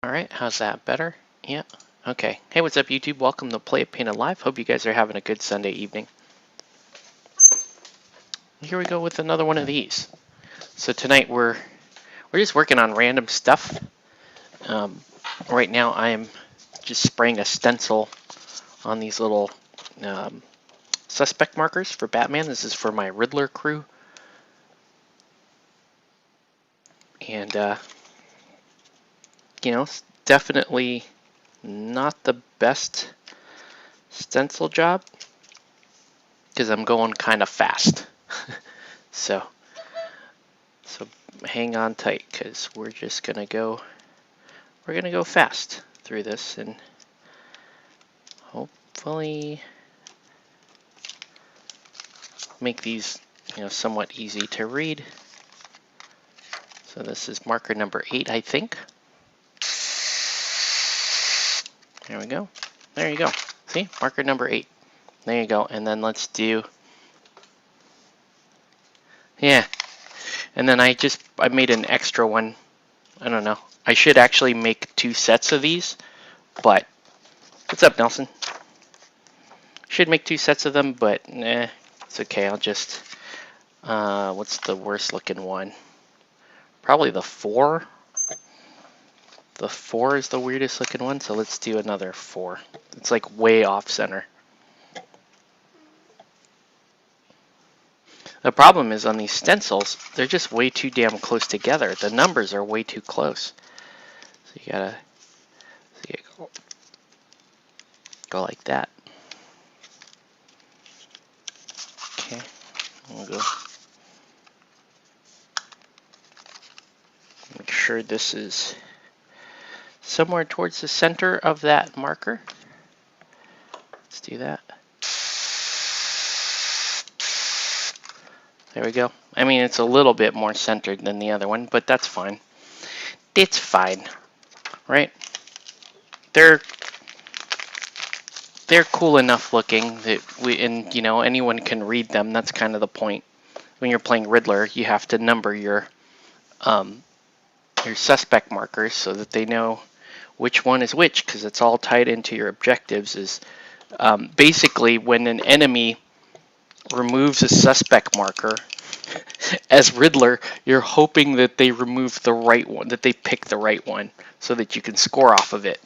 Alright, how's that better? Yeah. Okay. Hey, what's up YouTube? Welcome to Play It Painted Live. Hope you guys are having a good Sunday evening. Here we go with another one of these. So tonight we're just working on random stuff. Right now I am just spraying a stencil on these little suspect markers for Batman. This is for my Riddler crew. And you know, it's definitely not the best stencil job because I'm going kind of fast. so hang on tight because we're gonna go fast through this and hopefully make these somewhat easy to read. So this is marker number 8, I think. There we go. There you go. See? Marker number 8. There you go. And then let's do... Yeah. And then I made an extra one. I don't know. I should actually make 2 sets of these. But... What's up, Nelson? Should make 2 sets of them, but it's okay. I'll just... what's the worst looking one? Probably the 4. The 4 is the weirdest looking one, so let's do another 4. It's like way off center. The problem is on these stencils, they're just way too damn close together. The numbers are way too close. So you gotta go like that. Okay, we'll go. Make sure this is somewhere towards the center of that marker. Let's do that. There we go. I mean, it's a little bit more centered than the other one, but that's fine. It's fine, right? They're cool enough looking that anyone can read them. That's kind of the point. When you're playing Riddler, you have to number your suspect markers so that they know which one is which, because it's all tied into your objectives. Is basically when an enemy removes a suspect marker, as Riddler, you're hoping that they remove the right one, that they pick the right one, so that you can score off of it.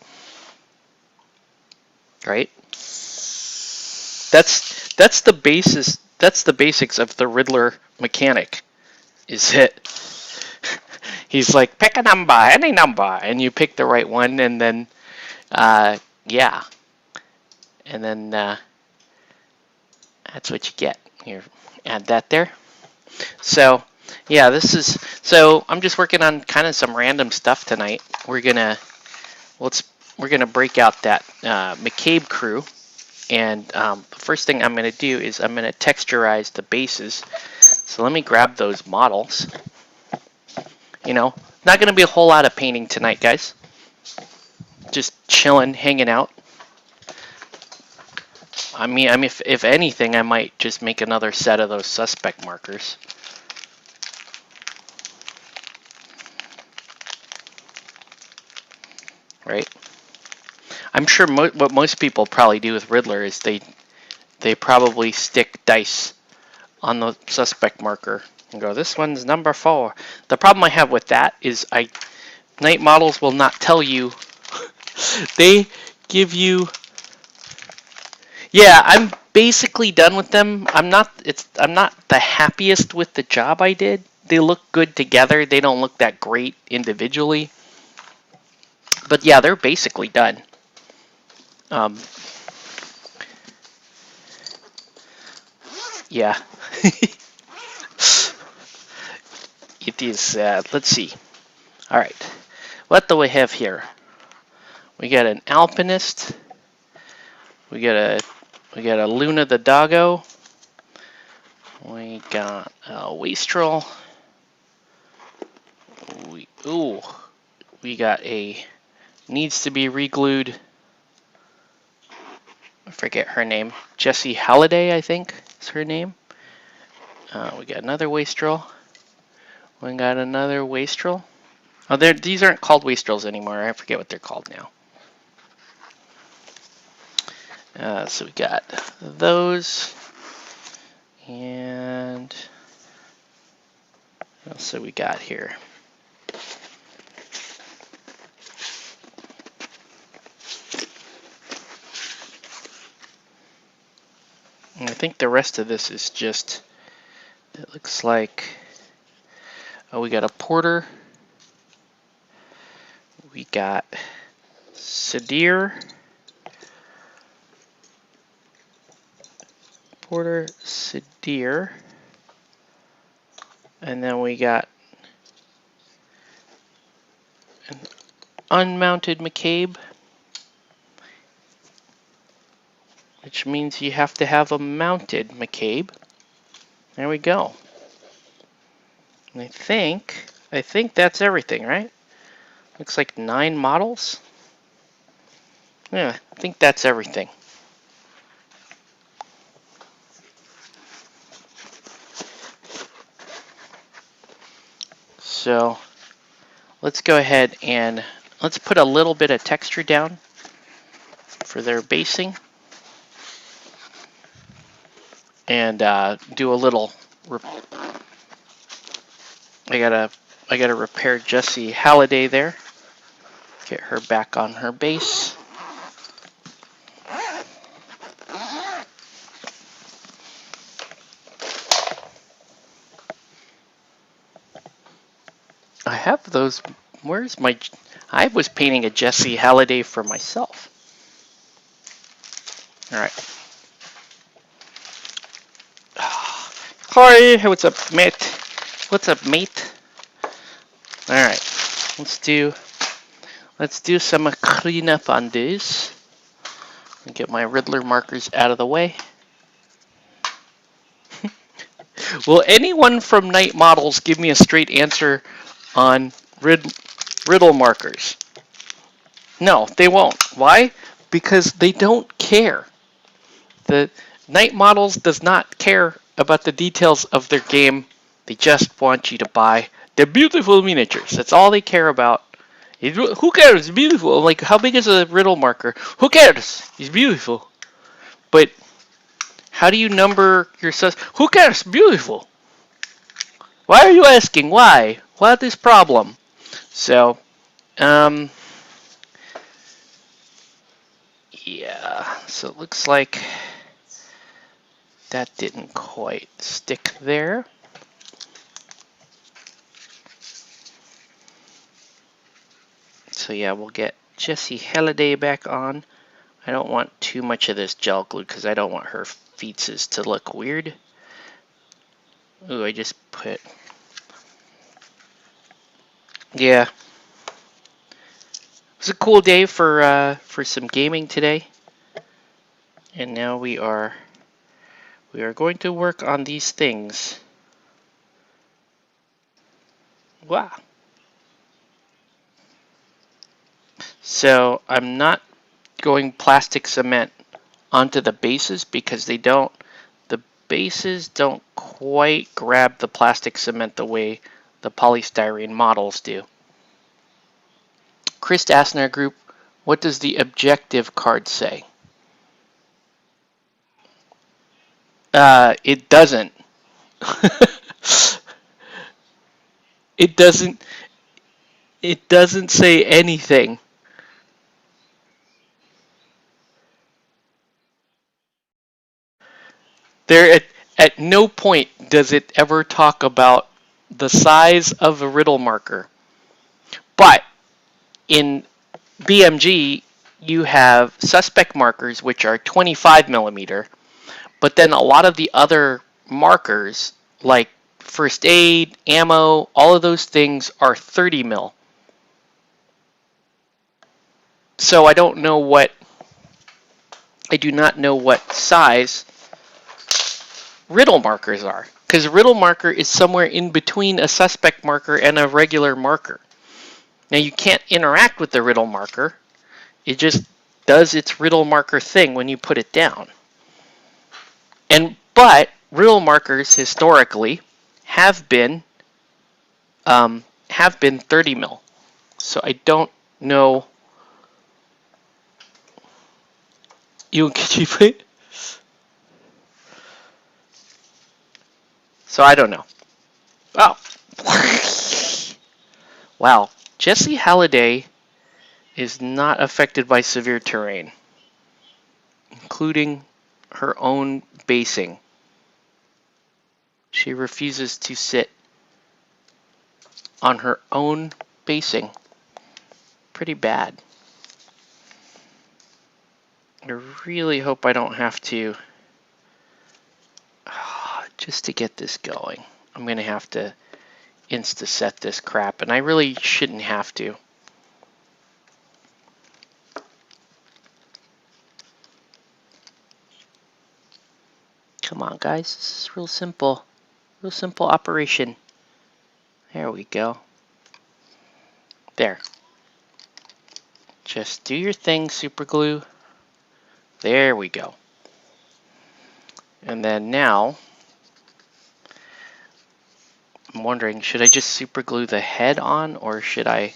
Right? That's the basis. That's the basics of the Riddler mechanic. Is it? He's like, pick a number, any number, and you pick the right one, and then, yeah, and then that's what you get. Here, add that there. So, yeah, so I'm just working on kind of some random stuff tonight. We're gonna break out that McCabe crew, and the first thing I'm gonna do is I'm gonna texturize the bases. So let me grab those models. Not gonna be a whole lot of painting tonight, guys. Just chilling, hanging out. I mean, if anything, I might just make another set of those suspect markers. Right? I'm sure what most people probably do with Riddler is they probably stick dice on the suspect marker and go, this one's number 4. The problem I have with that is night models will not tell you. They give you... Yeah, I'm basically done with them. I'm not the happiest with the job I did. They look good together. They don't look that great individually. But yeah, they're basically done. Yeah. It is, let's see. All right. What do we have here? We got an alpinist. We got a Luna the doggo. We got a wastrel. We got a needs to be reglued. I forget her name. Jessie Halliday, I think is her name. We got another wastrel. We got another wastrel. Oh, these aren't called wastrels anymore. I forget what they're called now. So we got those, and what else have we got here? And I think the rest of this is just, it looks like, oh, we got a porter, we got Sedir, porter, Sedir, and then we got an unmounted McCabe, which means you have to have a mounted McCabe. There we go. And I think that's everything, right? Looks like 9 models. Yeah, I think that's everything. So let's go ahead and let's put a little bit of texture down for their basing, and do a little. I gotta repair Jessie Halliday there. Get her back on her base. I have those. Where's my? I was painting a Jessie Halliday for myself. All right. Hi, what's up, mate? What's up, mate? All right, let's do some cleanup on this. And get my Riddler markers out of the way. Will anyone from Night Models give me a straight answer on riddle markers? No, they won't. Why? Because they don't care. The Night Models does not care about the details of their game. They just want you to buy the beautiful miniatures. That's all they care about. Who cares? It's beautiful. Like, how big is a riddle marker? Who cares? It's beautiful. But how do you number your sus? Who cares? Beautiful. Why are you asking? Why? What is problem? So, yeah. So it looks like that didn't quite stick there. So yeah, we'll get Jessie Halliday back on. I don't want too much of this gel glue because I don't want her feetses to look weird. Ooh, I just put... Yeah. It was a cool day for some gaming today. And now we are going to work on these things. Wow. So I'm not going plastic cement onto the bases because the bases don't quite grab the plastic cement the way the polystyrene models do. Chris Asner Group, what does the objective card say? It doesn't. It doesn't say anything. There at no point does it ever talk about the size of a riddle marker. But in BMG, you have suspect markers, which are 25 millimeter, but then a lot of the other markers, like first aid, ammo, all of those things are 30 mil. So I do not know what size riddle markers are, because riddle marker is somewhere in between a suspect marker and a regular marker. Now you can't interact with the riddle marker. It just does its riddle marker thing when you put it down. But riddle markers historically have been 30 mil. So I don't know. You and keep it. So I don't know. Oh. Wow. Jessie Halliday is not affected by severe terrain, including her own basing. She refuses to sit on her own basing. Pretty bad. I really hope I don't have to, just to get this going, I'm going to have to insta-set this crap, and I really shouldn't have to. Come on, guys. This is real simple. Real simple operation. There we go. There. Just do your thing, super glue. There we go. And then now, I'm wondering, should I just super glue the head on, or should I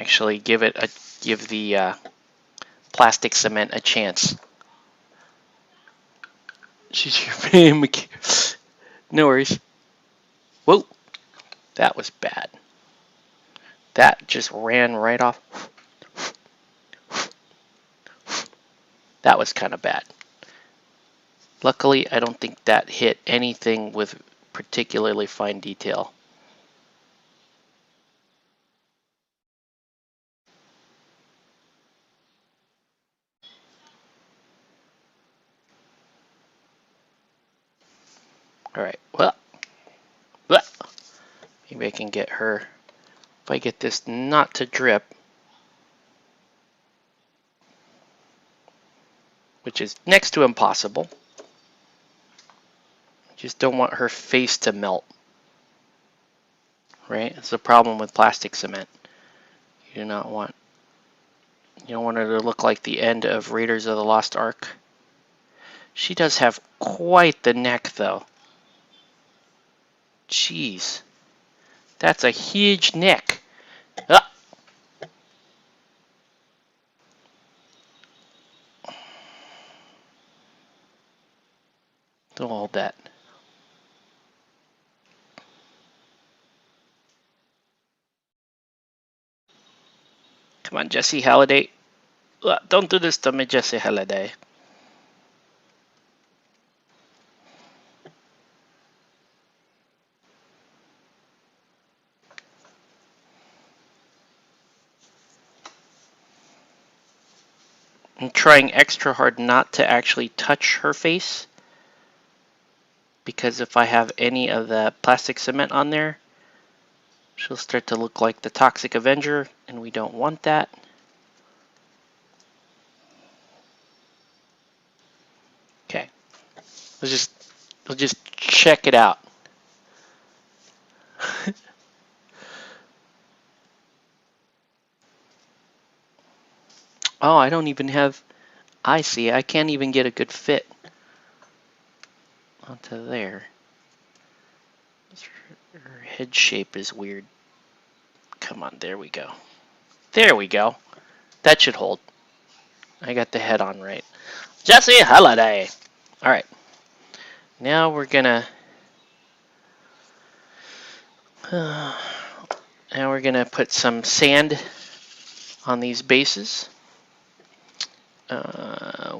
actually give the plastic cement a chance? She's your paying No worries. Whoa, that was bad. That just ran right off. That was kind of bad. Luckily, I don't think that hit anything with particularly fine detail. All right, well, maybe I can get her, if I get this not to drip, which is next to impossible. Just don't want her face to melt, right? It's the problem with plastic cement. You don't want her to look like the end of Raiders of the Lost Ark. She does have quite the neck, though. Jeez, that's a huge neck. Ah! Don't hold that. Come on, Jessie Halliday. Don't do this to me, Jessie Halliday. I'm trying extra hard not to actually touch her face, because if I have any of the plastic cement on there, she'll start to look like the Toxic Avenger, and we don't want that. Okay, we'll just check it out. Oh, I don't even have. I see. I can't even get a good fit onto there. Her head shape is weird. Come on, there we go. There we go. That should hold. I got the head on right. Jessie Halliday. All right. Now we're gonna. Now we're gonna put some sand on these bases.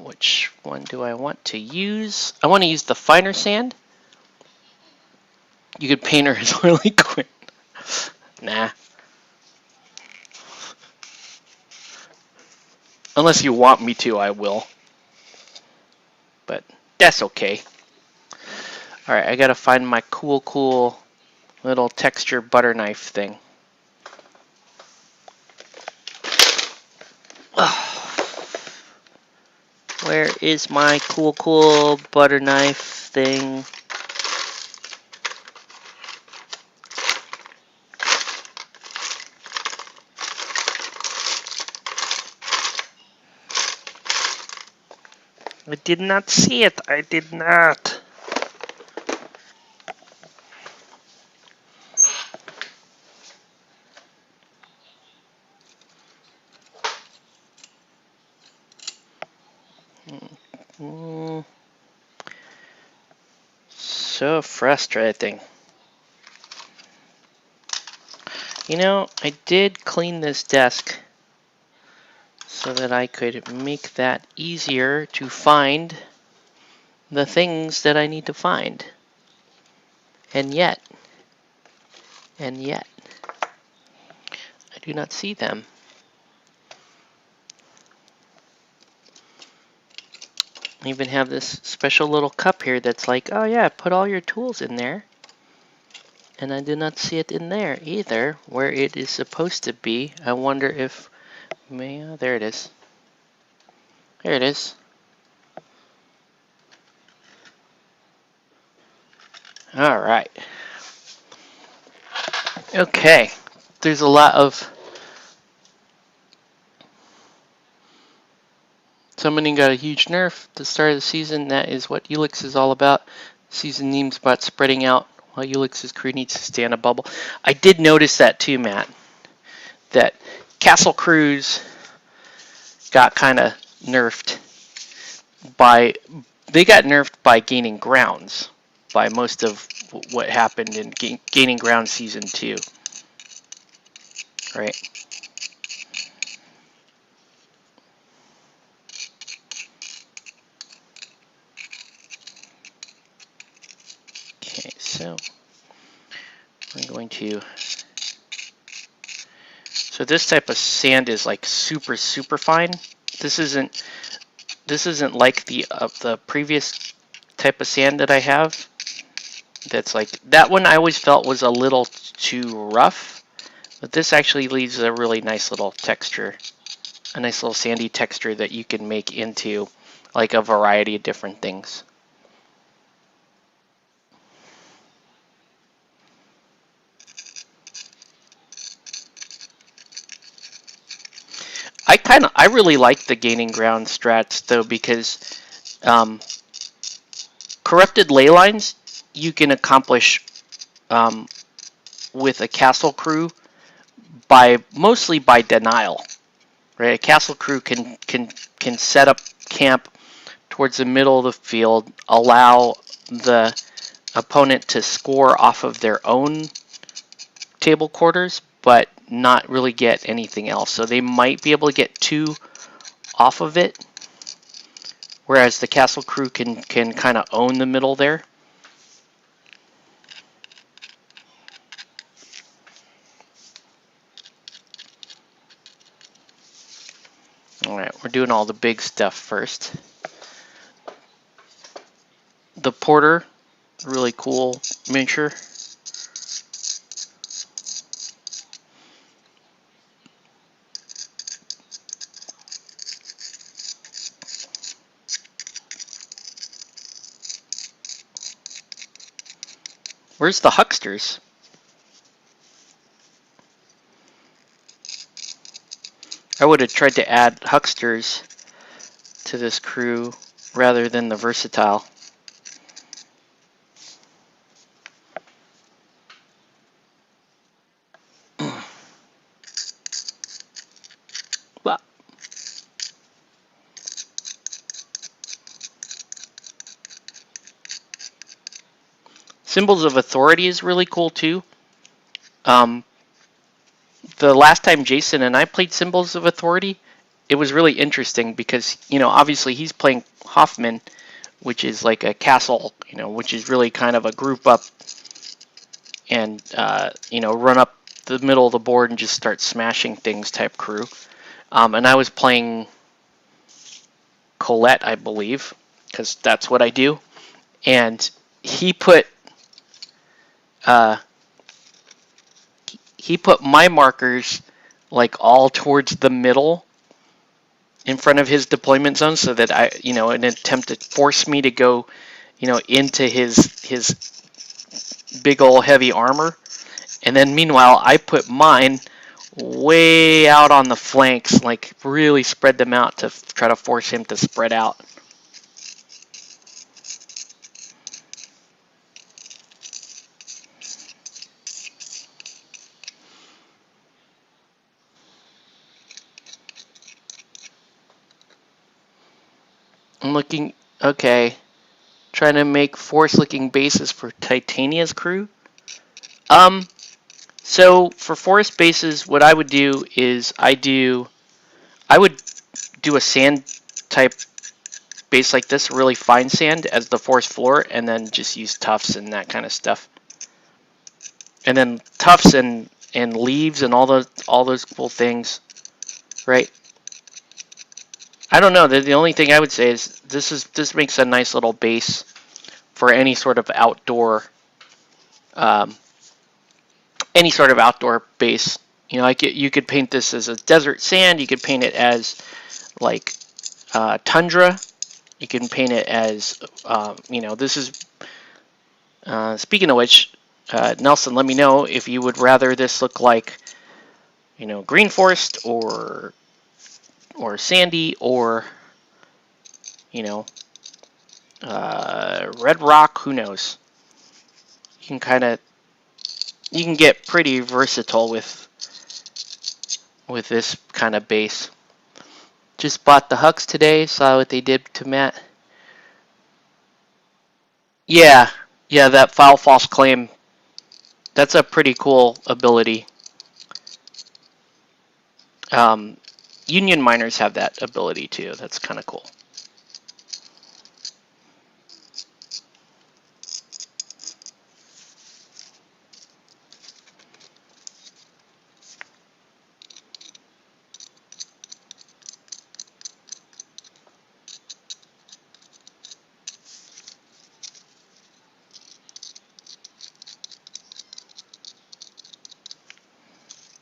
Which one do I want to use? I want to use the finer sand. You could paint her as Harley Quinn. Nah. Unless you want me to, I will. But that's okay. Alright, I gotta find my cool little texture butter knife thing. Where is my cool butter knife thing? I did not see it. I did not. So frustrating. You know, I did clean this desk so that I could make that easier to find the things that I need to find. And yet, I do not see them. I even have this special little cup here that's like, oh yeah, put all your tools in there. And I do not see it in there either, where it is supposed to be. I wonder if, there it is. There it is. All right. Okay. There's a lot of summoning got a huge nerf at the start of the season. That is what Ulix is all about. Season name's about spreading out while Ulix's crew needs to stay on a bubble. I did notice that too, Matt. That Castle Crews got kind of nerfed by, they got nerfed by gaining grounds, by most of what happened in gaining ground season 2, right? Okay, so I'm going to, so this type of sand is like super fine. This isn't like the previous type of sand that I have. That's like, that one I always felt was a little too rough, but this actually leaves a really nice little texture, a nice little sandy texture that you can make into like a variety of different things. I really like the gaining ground strats though, because corrupted ley lines you can accomplish with a castle crew mostly by denial, right? A castle crew can set up camp towards the middle of the field, allow the opponent to score off of their own table quarters, but not really get anything else. So they might be able to get 2 off of it, whereas the castle crew can kind of own the middle there. All right, we're doing all the big stuff first. The Porter, really cool miniature. Where's the hucksters? I would have tried to add hucksters to this crew rather than the versatile. Symbols of Authority is really cool too. The last time Jason and I played Symbols of Authority, it was really interesting because, you know, obviously he's playing Hoffman, which is like a castle, you know, which is really kind of a group up and, you know, run up the middle of the board and just start smashing things type crew. And I was playing Colette, I believe, because that's what I do. And he put my markers like all towards the middle in front of his deployment zone, so that I, you know, an attempt to force me to go, you know, into his big ol' heavy armor. And then meanwhile, I put mine way out on the flanks, like really spread them out to try to force him to spread out. I'm looking, Okay. Trying to make forest-looking bases for Titania's crew. So for forest bases, what I would do is I would do a sand type base like this, really fine sand as the forest floor, and then just use tufts and that kind of stuff. And then tufts and leaves and all those cool things, right? I don't know. The only thing I would say is this makes a nice little base for any sort of outdoor um, base. You know, like you could paint this as a desert sand. You could paint it as like tundra. You can paint it as you know. This is speaking of which, Nelson, let me know if you would rather this look like, you know, green forest or sandy or, you know, red rock. Who knows? You can get pretty versatile with this kind of base. Just bought the Hux today. Saw what they did to Matt. Yeah, that file false claim. That's a pretty cool ability. Union miners have that ability too. That's kind of cool.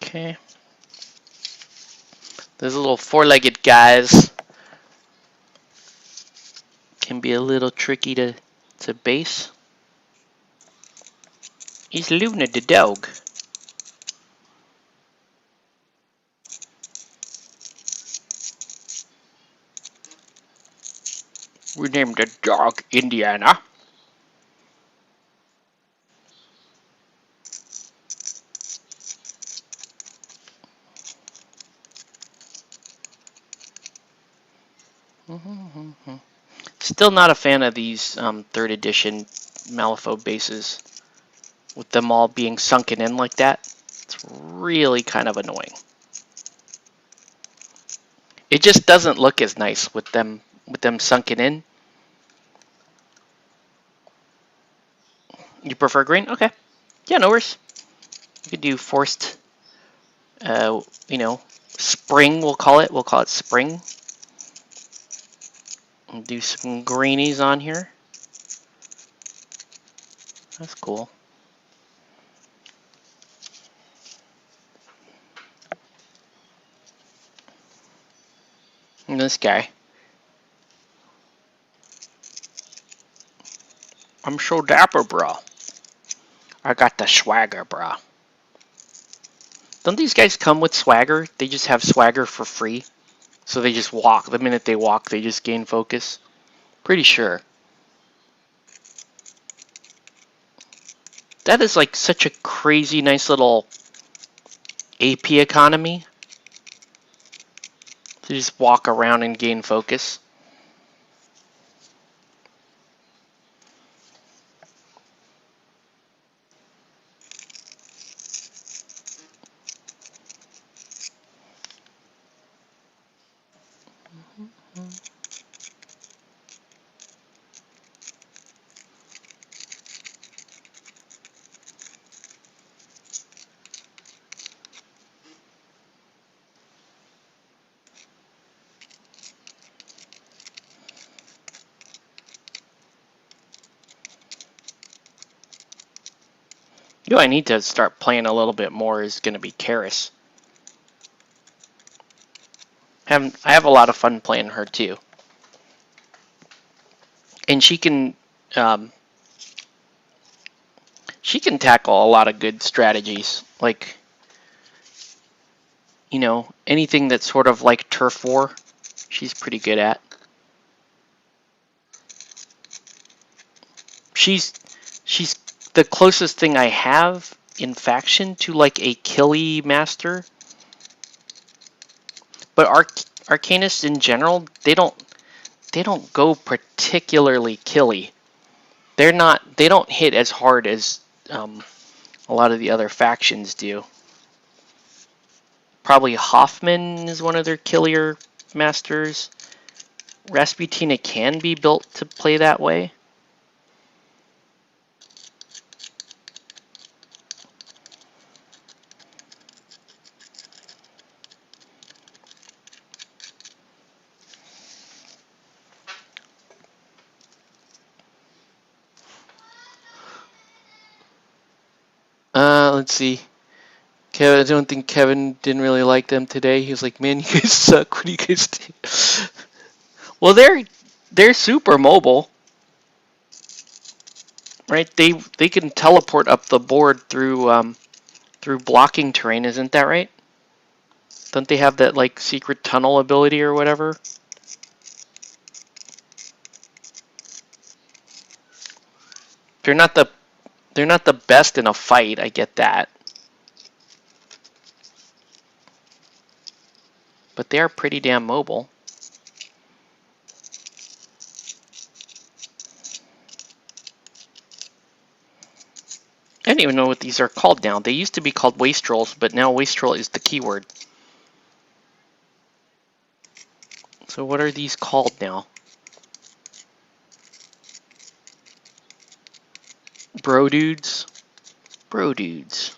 Okay. Those little four-legged guys can be a little tricky to base. He's Luna the dog. We named the dog Indiana. Still not a fan of these 3rd edition Malifaux bases with them all being sunken in like that. It's really kind of annoying. It just doesn't look as nice with them sunken in. You prefer green? Okay. Yeah, no worries. You could do forced, you know, spring, we'll call it. We'll call it spring. And do some greenies on here. That's cool. And this guy. I'm so dapper, bro. I got the swagger, bro. Don't these guys come with swagger? They just have swagger for free. So they just walk. The minute they walk, they just gain focus. Pretty sure. That is like such a crazy nice little AP economy. To just walk around and gain focus. Who I need to start playing a little bit more is going to be Karis. I have a lot of fun playing her too. And she can tackle a lot of good strategies. Like, you know, anything that's sort of like turf war, she's pretty good at. She's the closest thing I have in faction to like a Killy master. But arcanists in general, they don't they don't go particularly killy. They don't hit as hard as a lot of the other factions do. Probably Hoffman is one of their killier masters. Rasputina can be built to play that way. Let's see. Kevin, I don't think Kevin didn't really like them today. He was like, "Man, you guys suck. What do you guys do?" Well, they're super mobile, right? They can teleport up the board through blocking terrain, isn't that right? Don't they have that like secret tunnel ability or whatever? They're not the they're not the best in a fight. I get that, but they are pretty damn mobile. I don't even know what these are called now. They used to be called wastrels, but now wastrel is the keyword. So what are these called now? Bro dudes? Bro dudes.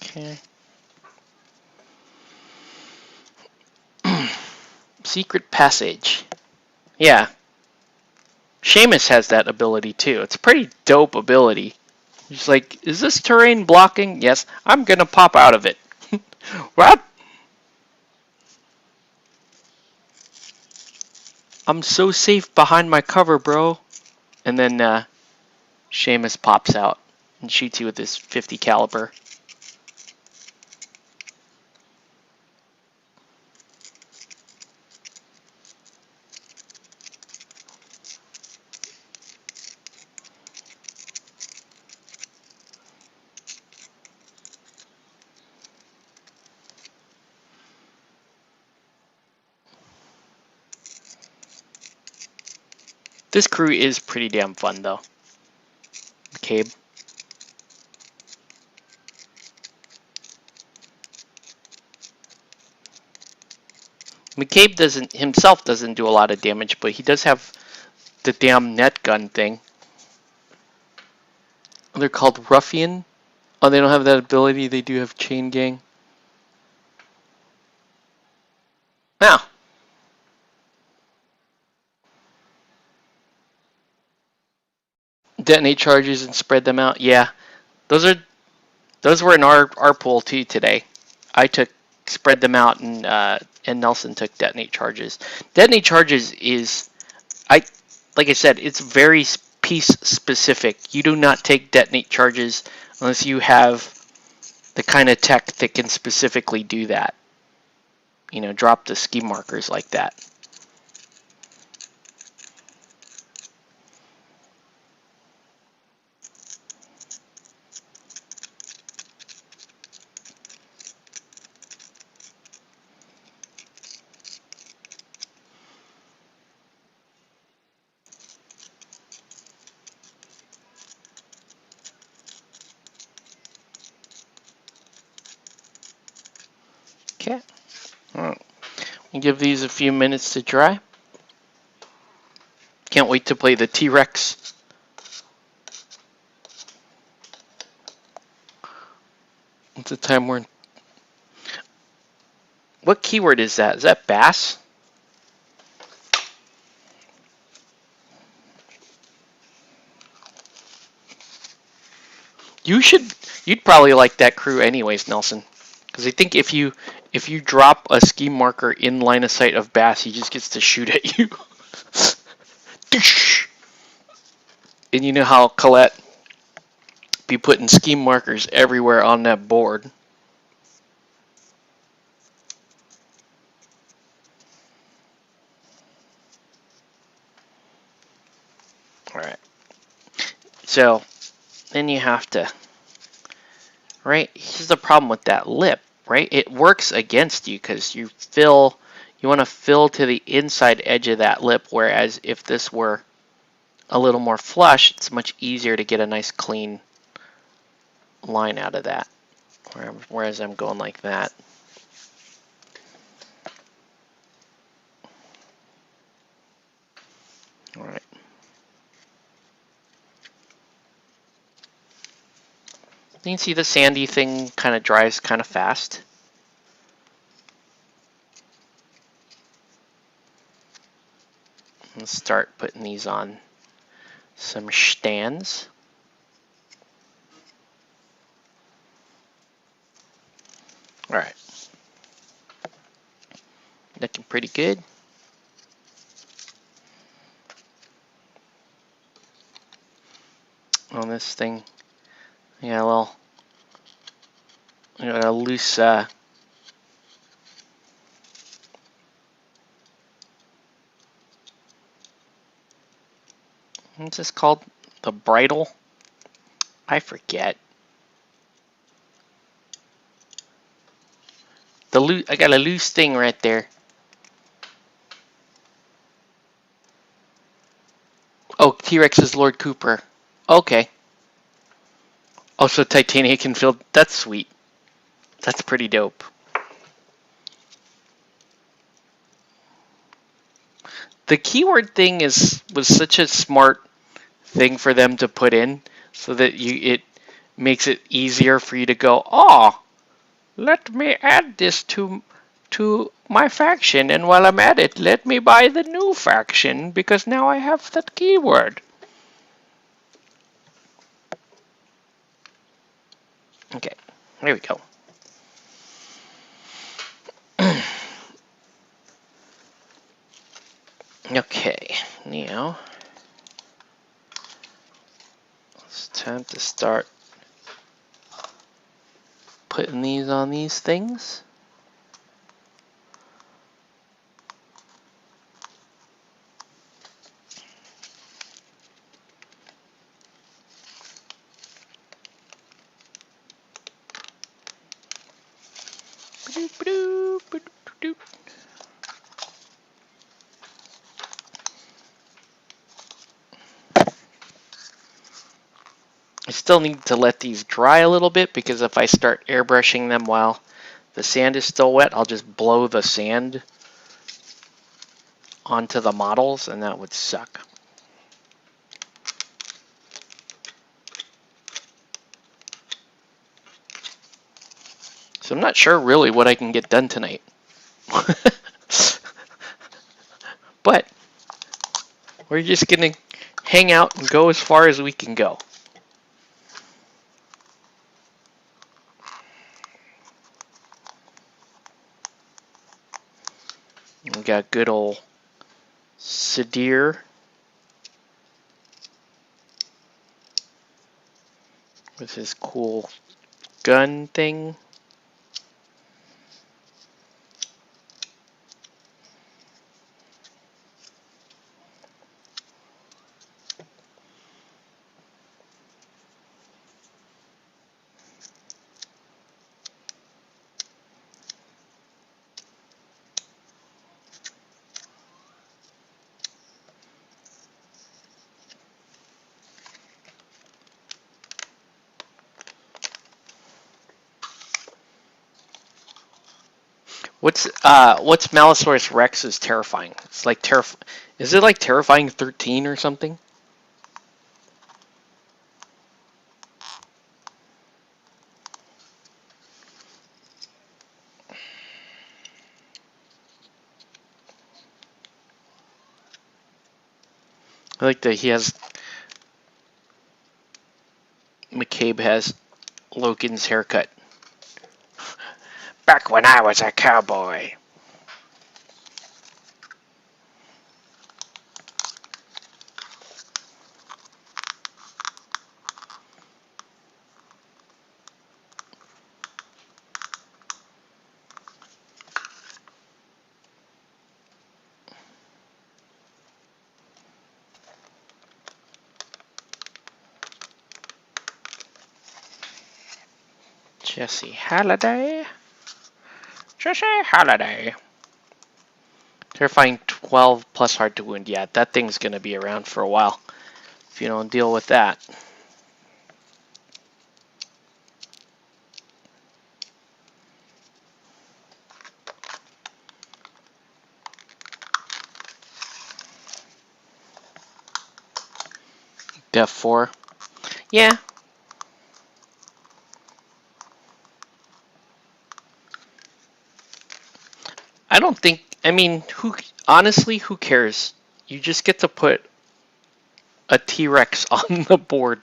Okay. Secret passage. Yeah. Seamus has that ability too. It's a pretty dope ability. He's like, is this terrain blocking? Yes, I'm gonna pop out of it. What? I'm so safe behind my cover, bro. And then Seamus pops out and shoots you with his 50 caliber. This crew is pretty damn fun, though. McCabe. McCabe doesn't do a lot of damage, but he does have the damn net gun thing. They're called Ruffian. Oh, they don't have that ability. They do have Chain Gang. Now, detonate charges and spread them out. Yeah, those were in our pool too today. I took spread them out, and Nelson took detonate charges. Detonate charges is like I said, it's very piece specific. You do not take detonate charges unless you have the kind of tech that can specifically do that. You know, drop the ski markers like that. Okay. All right. We'll give these a few minutes to dry. Can't wait to play the T-Rex. What's the time we're in? What keyword is that? Is that bass? You'd probably like that crew anyways, Nelson. Because I think if you drop a ski marker in line of sight of bass, he just gets to shoot at you. And you know how Colette be putting ski markers everywhere on that board. All right. So then you have to right? Here's the problem with that lip, right? It works against you because you want to fill to the inside edge of that lip, whereas if this were a little more flush, it's much easier to get a nice clean line out of that. Whereas I'm going like that. All right. You can see the sandy thing kind of dries kind of fast. Let's start putting these on some stands. All right. Looking pretty good. On this thing, yeah, well, a loose what's this called? The bridle? I forget. I got a loose thing right there. Oh, T-Rex is Lord Cooper. Okay. Also, Titania can fill. That's sweet. That's pretty dope. The keyword thing was such a smart thing for them to put in, so that it makes it easier for you to go, oh, let me add this to my faction, and while I'm at it, let me buy the new faction because now I have that keyword. Okay, there we go. Okay, now it's time to start putting these on these things. I still need to let these dry a little bit because if I start airbrushing them while the sand is still wet, I'll just blow the sand onto the models and that would suck. So I'm not sure really what I can get done tonight. But we're just gonna hang out and go as far as we can go. We got good old Sadir with his cool gun thing. What's Malosaurus Rex's terrifying? It's like Is it like Terrifying 13 or something? I like that McCabe has Logan's haircut. Back when I was a cowboy. Jesse Halliday. Jesse Halliday. Terrifying 12 plus hard to wound. Yeah, that thing's going to be around for a while if you don't deal with that. Def 4. Yeah. I don't think, I mean, honestly, who cares? You just get to put a T-Rex on the board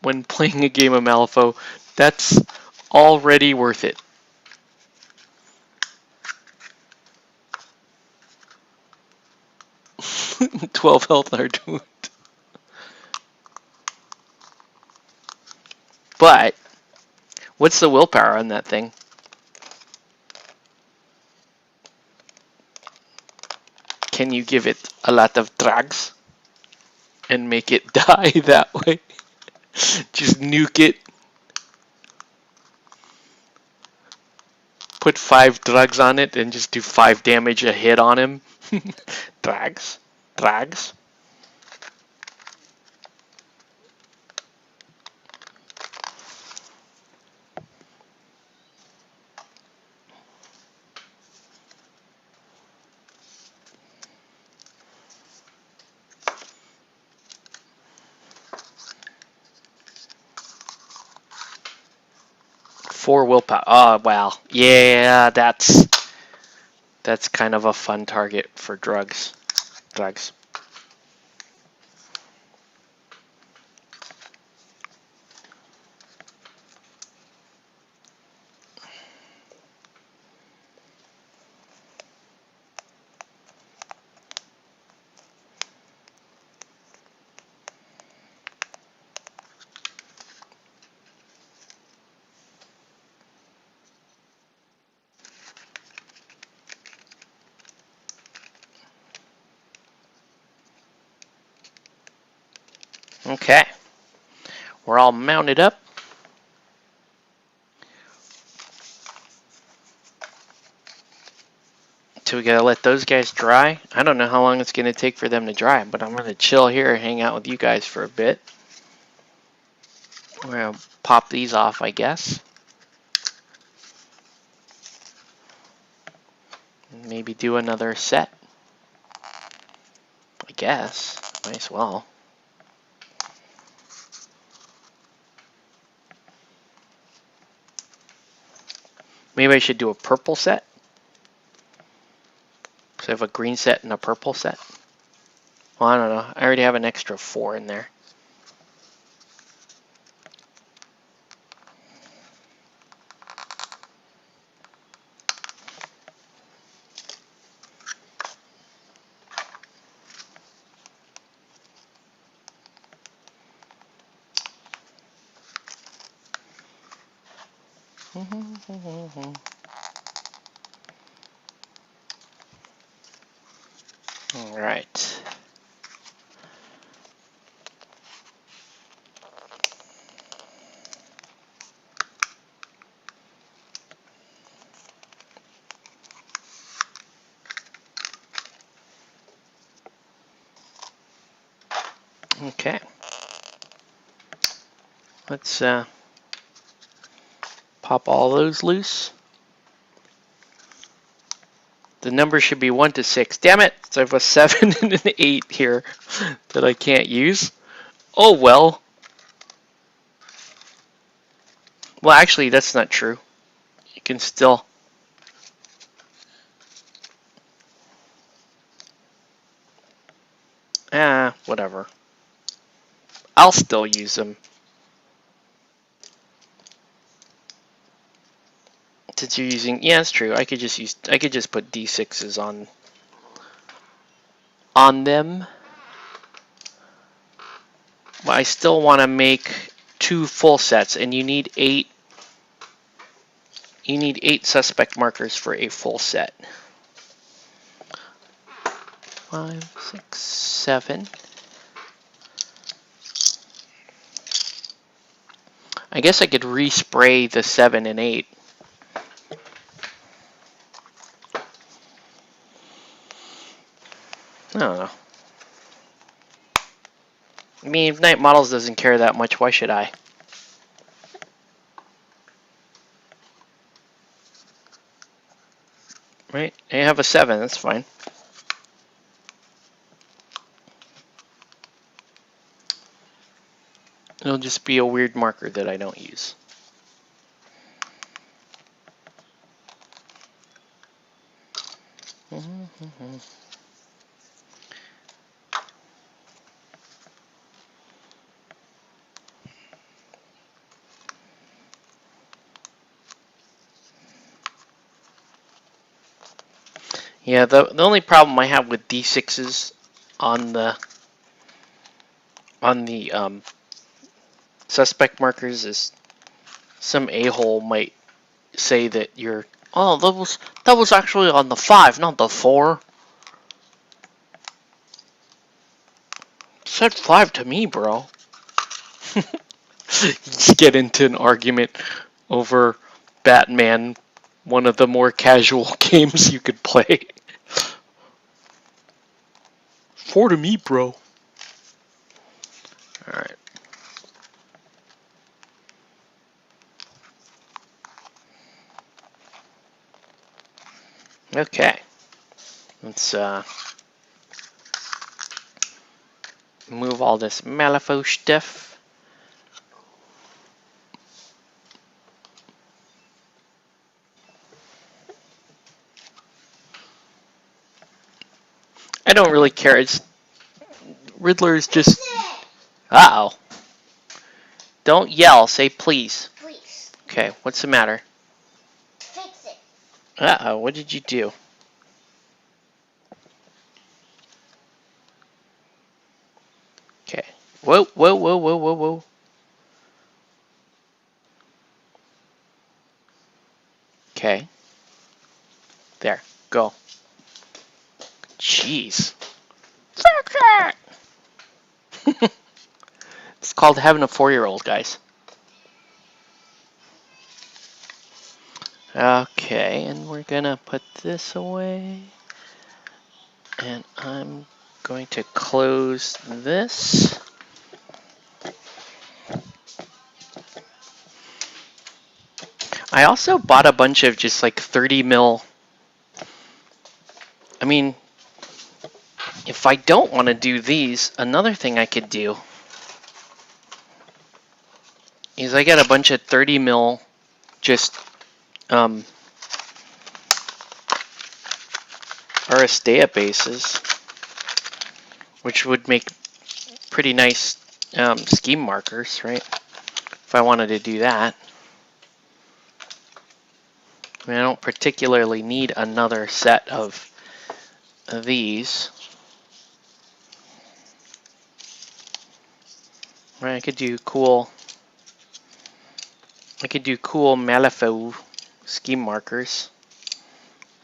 when playing a game of Malifaux. That's already worth it. $12 health hard wound. But what's the willpower on that thing? Can you give it a lot of drugs and make it die that way? Just nuke it. Put 5 drugs on it and just do 5 damage a hit on him. Drugs. Drugs. Four willpower. Oh, wow. Yeah, that's kind of a fun target for drugs. Drugs. Okay. We're all mounted up. So we gotta let those guys dry. I don't know how long it's gonna take for them to dry, but I'm gonna chill here and hang out with you guys for a bit. We're gonna pop these off, I guess. Maybe do another set. I guess. Might as well. Maybe I should do a purple set. So I have a green set and a purple set. Well, I don't know. I already have an extra 4 in there. All right. Okay. Let's pop all those loose. The number should be 1 to 6. Damn it! So I have a 7 and an 8 here that I can't use. Oh well. Well, actually, that's not true. You can still... whatever. I'll still use them. Since you're using... Yeah, it's true. I could just put D6s on them. But I still want to make 2 full sets, and you need 8. You need 8 suspect markers for a full set. 5, 6, 7. I guess I could respray the 7 and 8. I don't know. I mean, if Night Models doesn't care that much, why should I? Right? I have a 7, that's fine. It'll just be a weird marker that I don't use. Yeah, the only problem I have with D6s on the suspect markers is some a-hole might say that you're, oh, that was actually on the 5, not the 4. It said 5 to me, bro. Get into an argument over Batman, one of the more casual games you could play. 4 to me, bro. Alright. Okay. Let's move all this Malifaux stuff. I don't really care. It's Riddler's just. Uh oh. Don't yell. Say please. Please. Okay. What's the matter? Fix it. Uh oh. What did you do? Okay. Whoa, whoa, whoa, whoa, whoa, whoa. Okay. There. Go. Jeez. Fix it! It's called having a 4-year-old, guys. Okay, and we're gonna put this away. And I'm going to close this. I also bought a bunch of just like 30 mil. I mean, if I don't want to do these, another thing I could do is I got a bunch of 30 mil just Aristea bases, which would make pretty nice scheme markers, right? If I wanted to do that. I mean, I don't particularly need another set of these. Right, I could do cool Malifaux scheme markers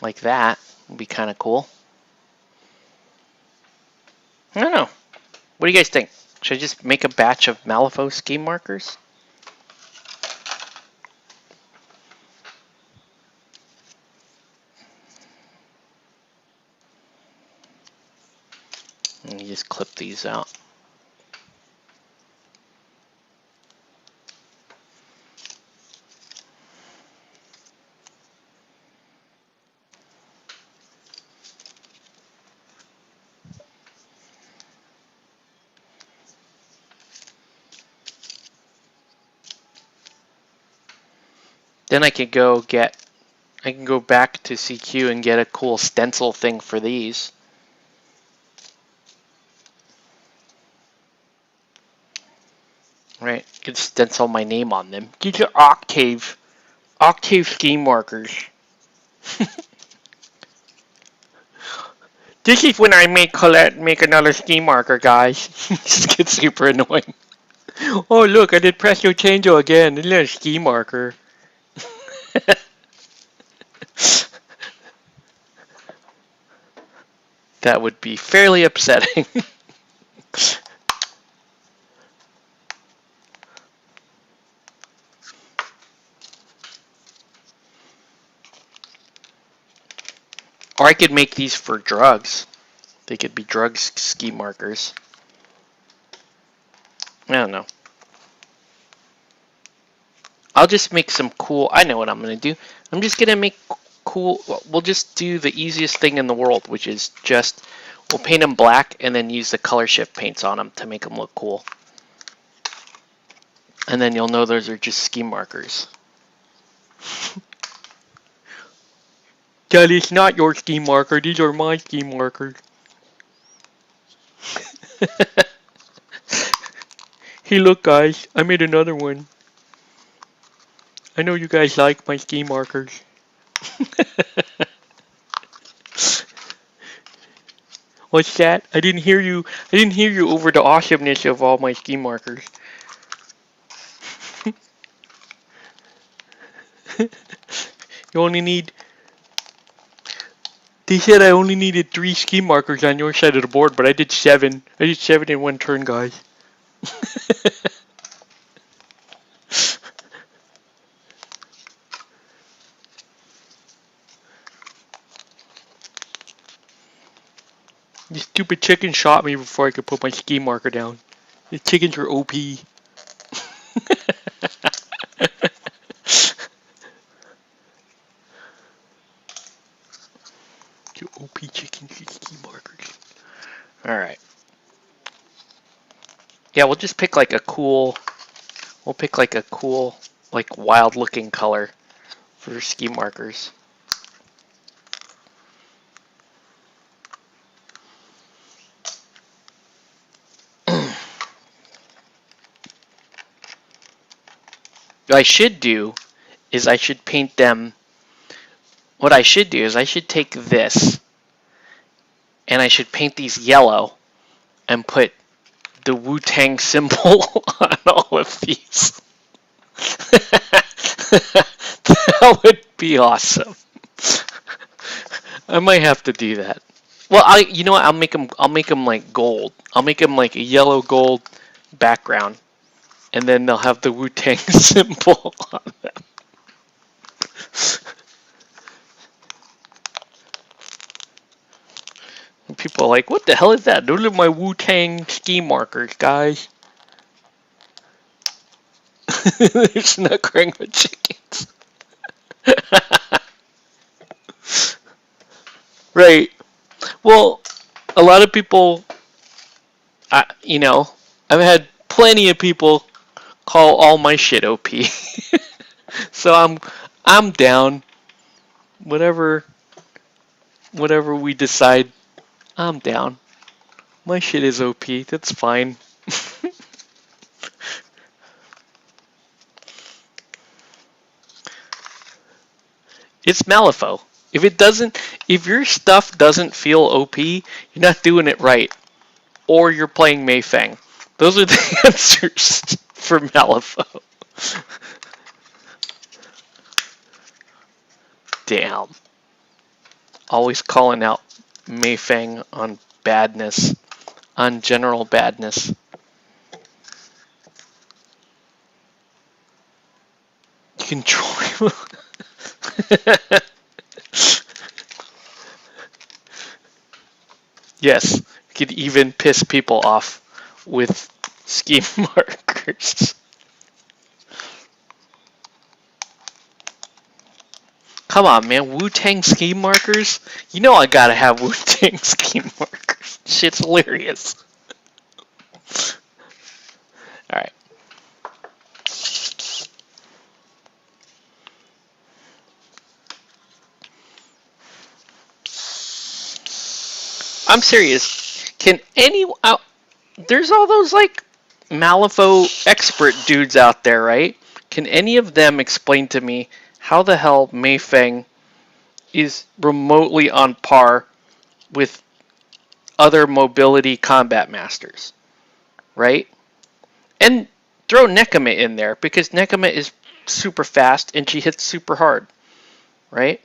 like that. Would be kind of cool. I don't know. What do you guys think? Should I just make a batch of Malifaux scheme markers? And you just clip these out. Then I can go back to CQ and get a cool stencil thing for these. Right, could stencil my name on them. These are Octave scheme markers. This is when I make Colette make another scheme marker, guys. Just gets super annoying. Oh look, I did Presto Changeo again. Isn't that a scheme marker? That would be fairly upsetting. Or I could make these for drugs. They could be drug ski markers. I don't know. I'll just make some cool... I know what I'm going to do. I'm just going to make cool... We'll just do the easiest thing in the world, which is just... We'll paint them black and then use the color shift paints on them to make them look cool. And then you'll know those are just ski markers. That is not your ski marker. These are my ski markers. Hey, look, guys. I made another one. I know you guys like my ski markers. What's that? I didn't hear you. I didn't hear you over the awesomeness of all my ski markers. You only need... They said I only needed 3 ski markers on your side of the board, but I did 7. I did 7 in one turn, guys. The stupid chicken shot me before I could put my ski marker down. The chickens were OP. You OP chickens with ski markers. Alright. Yeah, we'll just pick like a cool... We'll pick like a cool, like wild looking color for ski markers. What I should do is I should paint them. What I should do is I should take this and I should paint these yellow and put the Wu-Tang symbol on all of these. That would be awesome. I might have to do that. Well, you know what? I'll make them like gold. I'll make them like a yellow gold background, and then they'll have the Wu-Tang symbol on them. And people are like, what the hell is that? Those are my Wu-Tang ski markers, guys. They're snuggering with chickens. Right. Well, a lot of people, you know, I've had plenty of people call all my shit OP. So I'm down. Whatever we decide, I'm down. My shit is OP. That's fine. It's Malifaux. If your stuff doesn't feel OP, you're not doing it right. Or you're playing Mei Feng. Those are the answers for Malifaux. Damn. Always calling out Mei Feng on badness. On general badness. Control. Yes, you could even piss people off with ski markers. Come on, man. Wu-Tang ski markers? You know I gotta have Wu-Tang ski markers. Shit's hilarious. Alright. I'm serious. Can there's all those like Malifaux expert dudes out there, right? Can any of them explain to me how the hell Mei Feng is remotely on par with other mobility combat masters, right? And throw Nekama in there because Nekama is super fast and she hits super hard, right?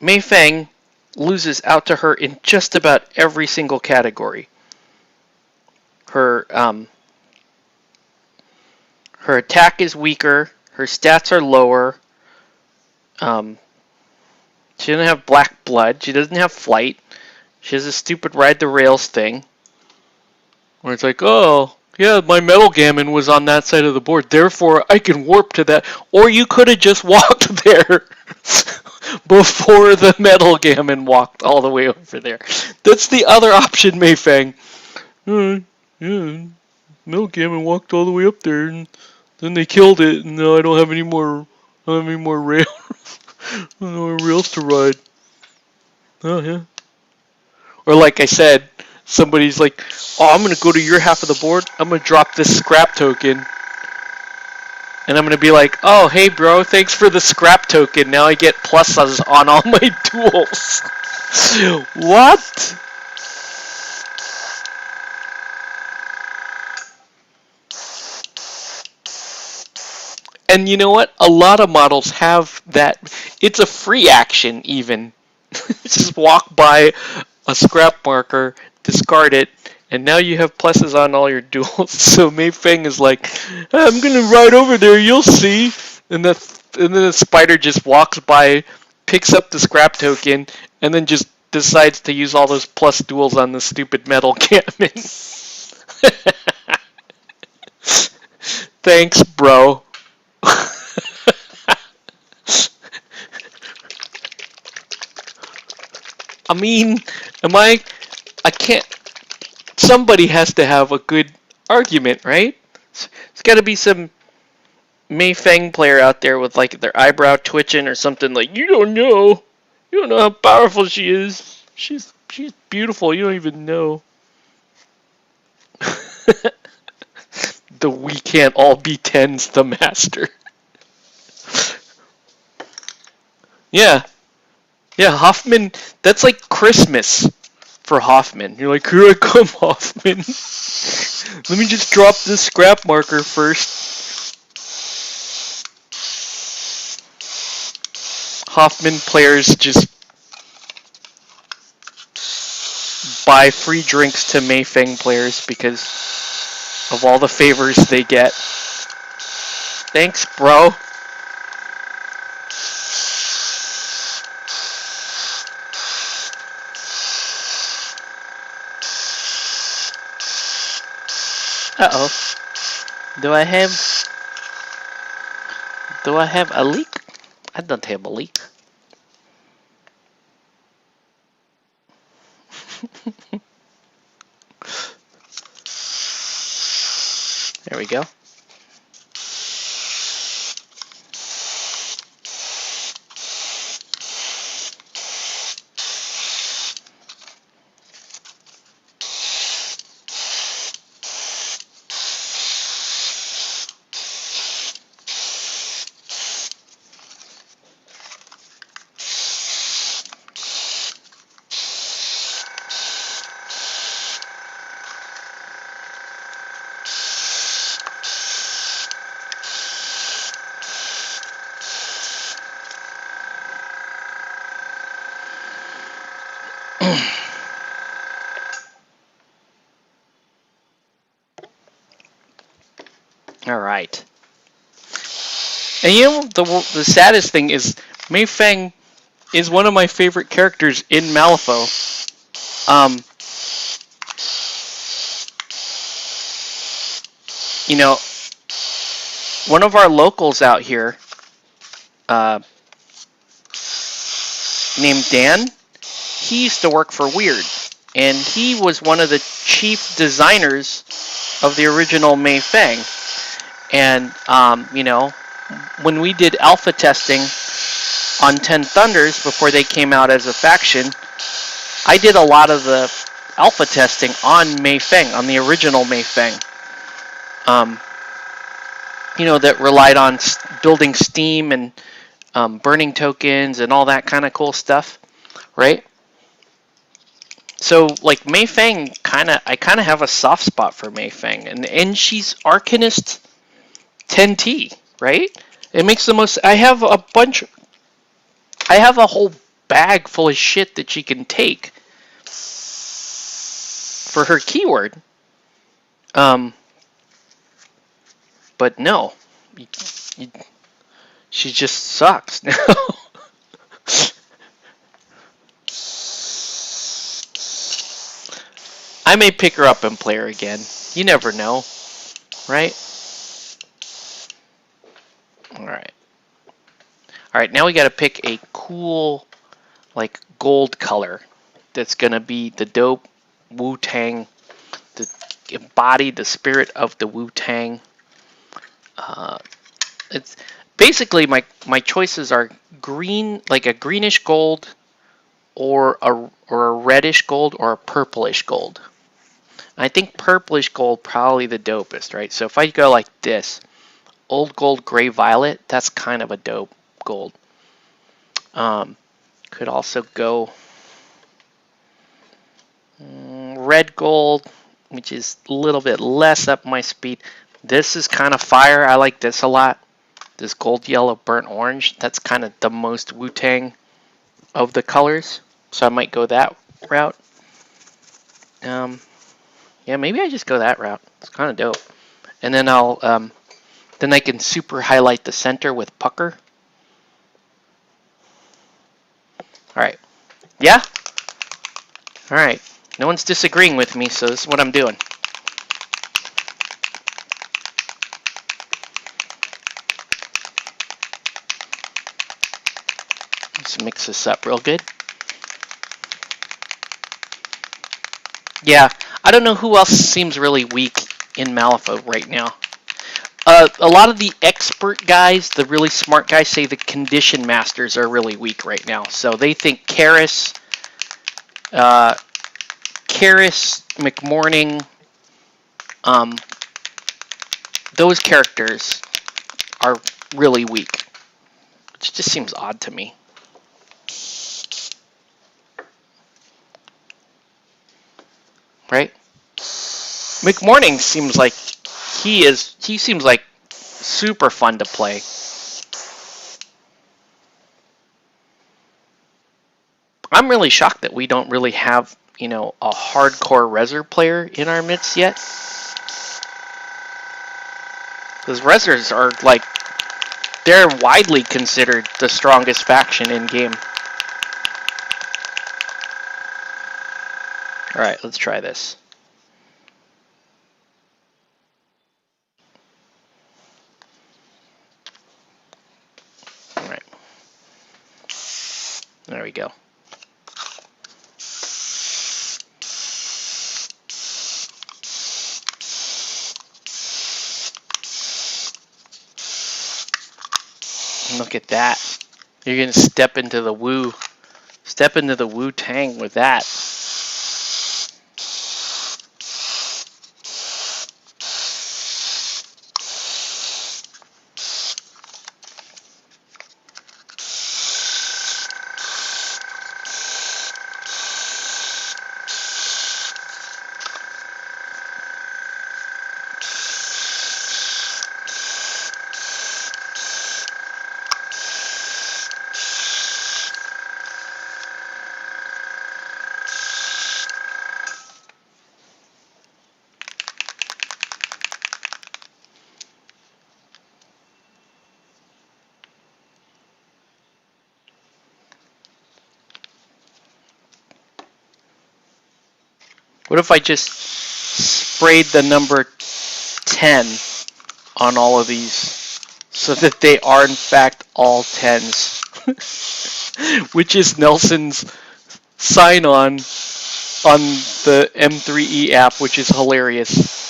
Mei Feng loses out to her in just about every single category. Her attack is weaker. Her stats are lower. She doesn't have black blood. She doesn't have flight. She has a stupid ride the rails thing. Where it's like, oh, yeah, my Metal Gammon was on that side of the board, therefore I can warp to that. Or you could have just walked there before the Metal Gammon walked all the way over there. That's the other option, Mayfang. Yeah, Metal Gammon walked all the way up there, and then they killed it, and now I don't have any more rails. No rails to ride. Oh, yeah. Or like I said, somebody's like, oh, I'm going to go to your half of the board. I'm going to drop this scrap token. And I'm going to be like, oh, hey, bro, thanks for the scrap token. Now I get pluses on all my duels. What? And you know what? A lot of models have that. It's a free action, even. Just walk by a scrap marker, discard it, and now you have pluses on all your duels. So Mei Feng is like, I'm gonna ride over there, you'll see. And then the spider just walks by, picks up the scrap token, and then just decides to use all those plus duels on the stupid Metal Gammon. Thanks, bro. I mean, I can't. Somebody has to have a good argument, right? It's got to be some Mei Feng player out there with like their eyebrow twitching or something like, you don't know how powerful she is. She's beautiful. You don't even know. The we can't all be tens, the master. Yeah, Hoffman. That's like Christmas for Hoffman. You're like, here I come, Hoffman. Let me just drop this scrap marker first. Hoffman players just buy free drinks to Mei Feng players because of all the favors they get. Thanks, bro. Uh-oh. Do I have a leak? I don't have a leak. There we go. All right. And you know, the saddest thing is Mei Feng is one of my favorite characters in Malifaux. You know, one of our locals out here, named Dan, he used to work for Weird, and he was one of the chief designers of the original Mei Feng. And, you know, when we did alpha testing on 10 Thunders before they came out as a faction, I did a lot of the alpha testing on Mei Feng, on the original Mei Feng. You know, that relied on building Steam and burning tokens and all that kind of cool stuff, right? So, like, Mei Feng, I kind of have a soft spot for Mei Feng, and she's Arcanist 10T, right? It makes the most. I have a whole bag full of shit that she can take for her keyword. But no, she just sucks now. I may pick her up and play her again. You never know, right? Alright. Alright, now we gotta pick a cool, like, gold color that's gonna be the dope Wu-Tang, to embody the spirit of the Wu-Tang. It's basically my choices are green, like a greenish gold, or a reddish gold, or a purplish gold. I think purplish gold probably the dopest, right? So if I go like this, old gold, gray violet, that's kind of a dope gold. Could also go red gold, which is a little bit less up my speed. This is kind of fire. I like this a lot. This gold, yellow, burnt orange. That's kind of the most Wu-Tang of the colors. So I might go that route. Yeah, maybe I just go that route. It's kind of dope. And then then I can super highlight the center with pucker. All right. Yeah? All right. No one's disagreeing with me, so this is what I'm doing. Let's mix this up real good. Yeah, I don't know who else seems really weak in Malifaux right now. A lot of the expert guys, the really smart guys, say the condition masters are really weak right now. So they think Karis, McMorning, those characters are really weak, which just seems odd to me. Right? McMorning seems like he seems like super fun to play. I'm really shocked that we don't really have, you know, a hardcore Rezzor player in our midst yet. Because Rezzors are like, they're widely considered the strongest faction in game. Alright, let's try this. Alright. There we go. Look at that. You're gonna step into the Wu-Tang with that. What if I just sprayed the number 10 on all of these so that they are in fact all 10s? Which is Nelson's sign-on the M3E app, which is hilarious.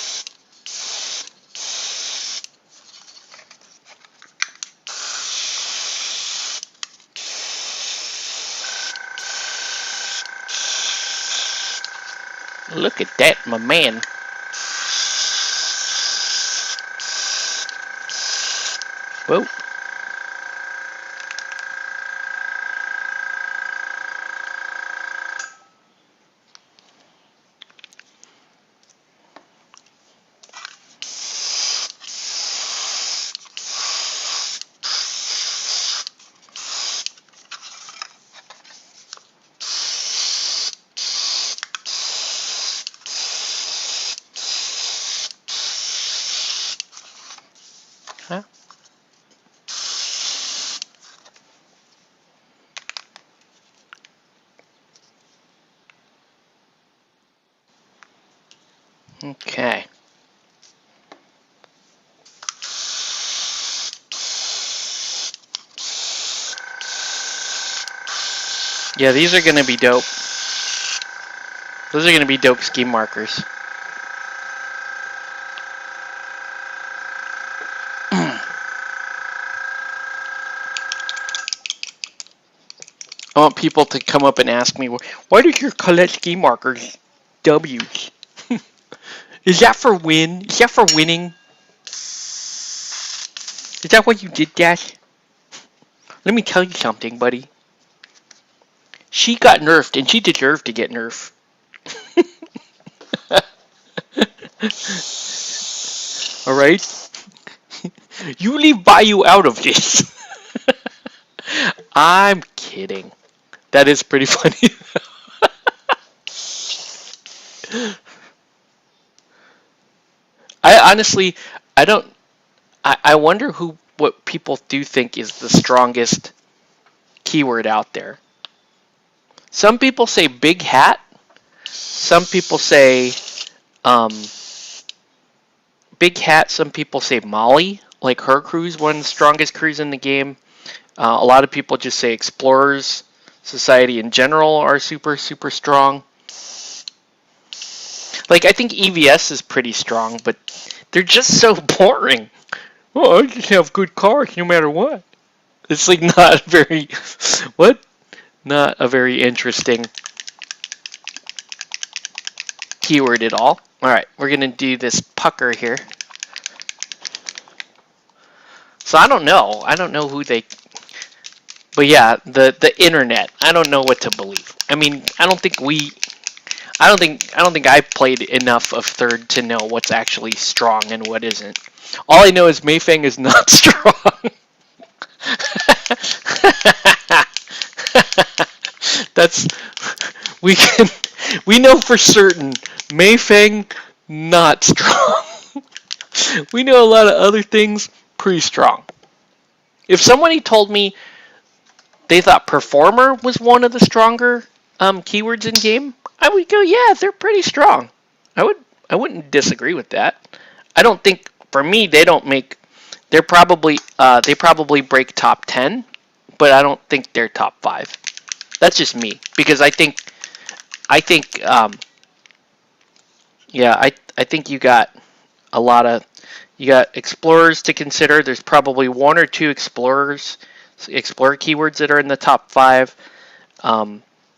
Look at that, my man. Whoa. Huh? Okay. Yeah, these are going to be dope. Those are going to be dope scheme markers. I want people to come up and ask me, why do your collect scheme markers W's? Is that for win? Is that for winning? Is that why you did that? Let me tell you something, buddy. She got nerfed, and she deserved to get nerfed. Alright? You leave Bayou out of this. I'm kidding. That is pretty funny. I honestly, I wonder what people do think is the strongest keyword out there. Some people say big hat. Some people say big hat. Some people say Molly. Like her crew's one of the strongest crews in the game. A lot of people just say Explorers Society in general are super, super strong. Like, I think EVS is pretty strong, but they're just so boring. Oh, I just have good cars no matter what. It's like not very, what? Not a very interesting keyword at all. Alright, we're going to do this pucker here. So I don't know. I don't know who they... But yeah, the internet. I don't know what to believe. I mean, I don't think I played enough of third to know what's actually strong and what isn't. All I know is Mayfang is not strong. That's we know for certain Mayfang not strong. We know a lot of other things pretty strong. If somebody told me they thought Performer was one of the stronger keywords in game, I would go, yeah, they're pretty strong. I wouldn't disagree with that. I don't think, for me, they probably break top 10, but I don't think they're top 5. That's just me, because I think you got you got Explorers to consider. There's probably one or two Explorer keywords that are in the top 5.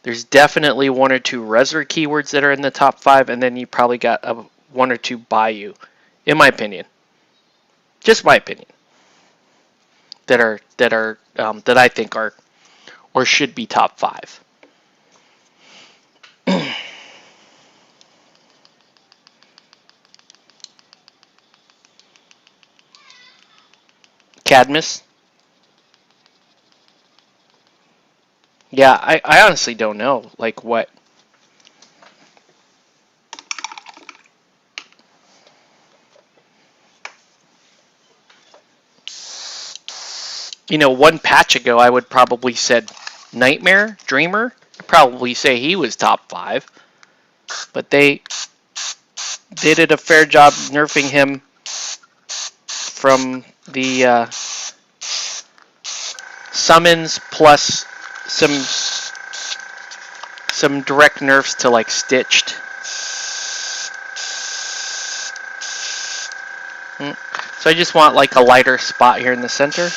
There's definitely one or two Resor keywords that are in the top 5, and then you probably got one or two Bayou, in my opinion. Just my opinion. That I think are or should be top 5. Cadmus. Yeah, I honestly don't know, like, what. You know, one patch ago, I would probably said Nightmare, Dreamer. I'd probably say he was top 5. But they did a fair job nerfing him from the summons plus some direct nerfs to, like, Stitched. So I just want, like, a lighter spot here in the center.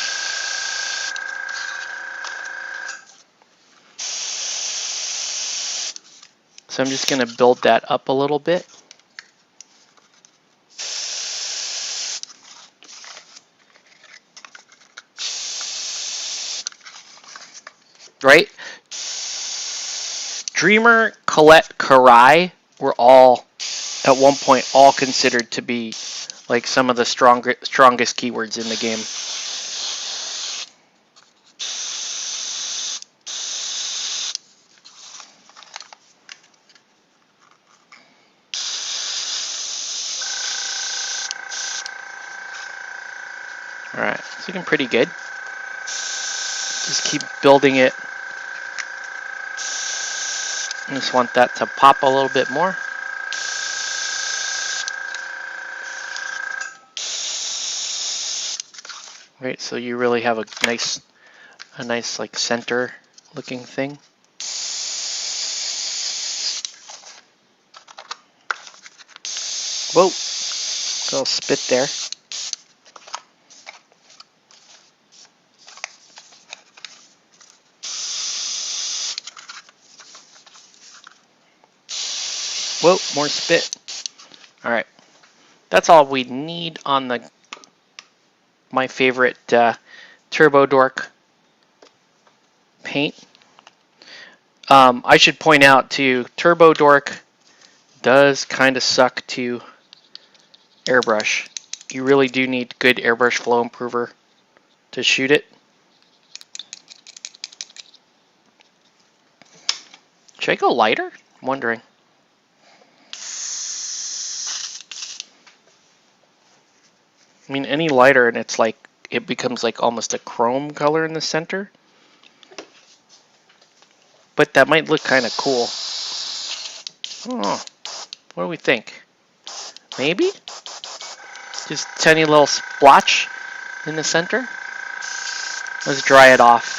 So I'm just going to build that up a little bit. Right? Dreamer, Colette, Karai were all, at one point, all considered to be like some of the strongest keywords in the game. Alright, it's looking pretty good. Just keep building it. I just want that to pop a little bit more. right? So you really have a nice like center looking thing. Whoa, little spit there. Whoa, more spit. All right, that's all we need on my favorite Turbo Dork paint. I should point out too, Turbo Dork does kind of suck to airbrush. You really do need good airbrush flow improver to shoot it. Should I go lighter? I'm wondering. I mean, any lighter and it's like, it becomes like almost a chrome color in the center. But that might look kind of cool. Oh, what do we think? Maybe? Just tiny little splotch in the center. Let's dry it off.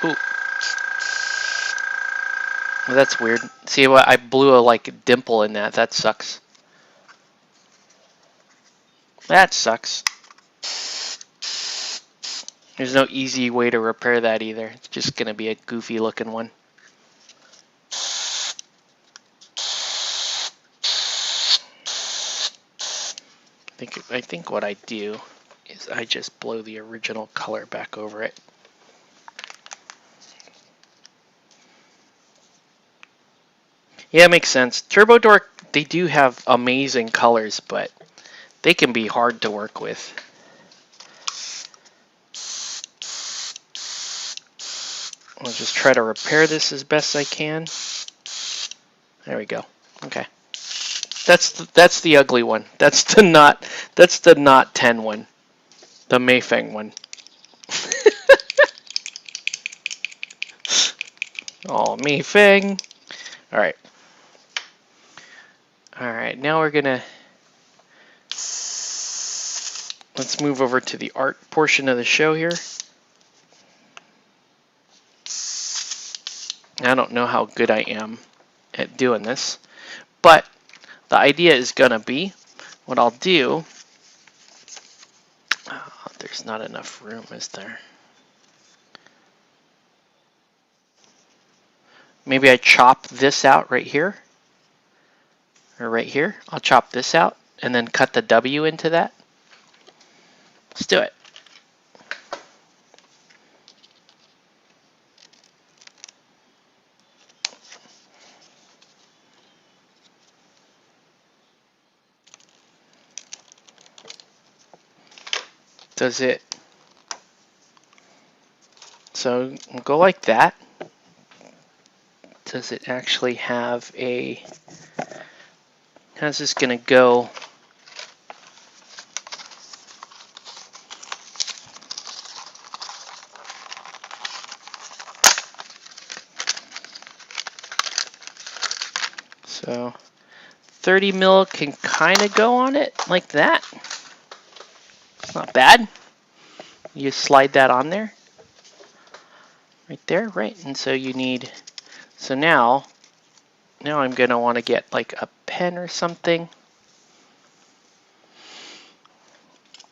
Ooh. Well, that's weird. See what I blew a like dimple in that. That sucks. That sucks. There's no easy way to repair that either. It's just gonna be a goofy looking one. I think what I do is I just blow the original color back over it. Yeah, it makes sense. Turbo Dork, they do have amazing colors, but they can be hard to work with. I'll just try to repair this as best I can. There we go. Okay. That's the ugly one. That's the not 10 one. The Mayfeng one. Oh, Mayfeng. All right. All right, now we're gonna, let's move over to the art portion of the show here. I don't know how good I am at doing this, but the idea is gonna be, what I'll do, there's not enough room, is there? Maybe I chop this out right here, or right here. I'll chop this out and then cut the W into that. Let's do it. Does it, so we'll go like that. Does it actually have a, how's this gonna go? So 30 mil can kind of go on it like that. It's not bad. You slide that on there. Right there, right. And so you need, so now I'm going to want to get like a pen or something.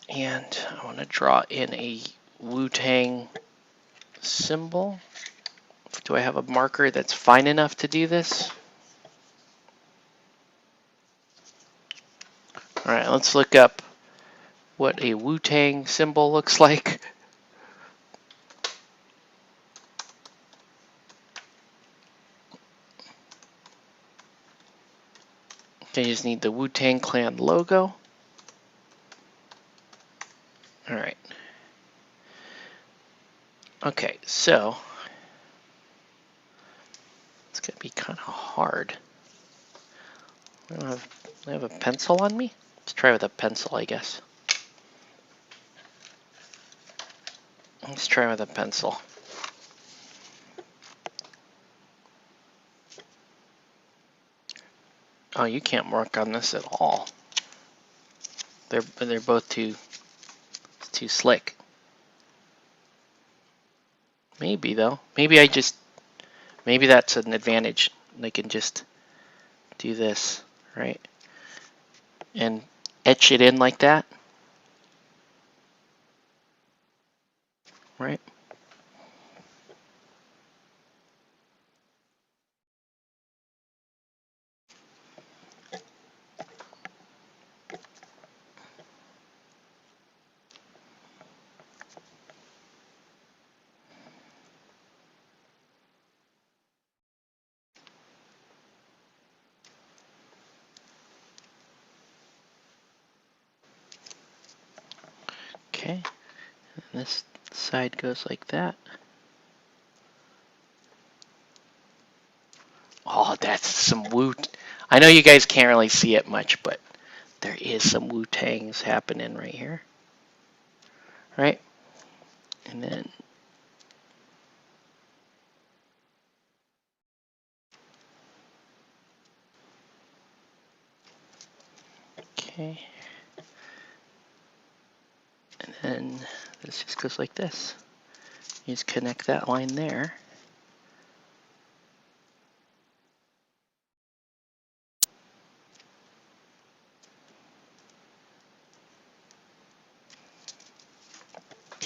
And I want to draw in a Wu-Tang symbol. Do I have a marker that's fine enough to do this? All right, let's look up what a Wu-Tang symbol looks like. I just need the Wu-Tang Clan logo. All right. Okay, so it's gonna be kind of hard. I have a pencil on me. Let's try with a pencil, I guess. Let's try with a pencil. Oh, you can't work on this at all. They're both too slick. Maybe though. Maybe that's an advantage. They can just do this, right? And etch it in like that, right? Okay. And this side goes like that. Oh, that's some Wu. I know you guys can't really see it much, but there is some Wu-Tangs happening right here. Right? And then okay. And then this just goes like this. You just connect that line there.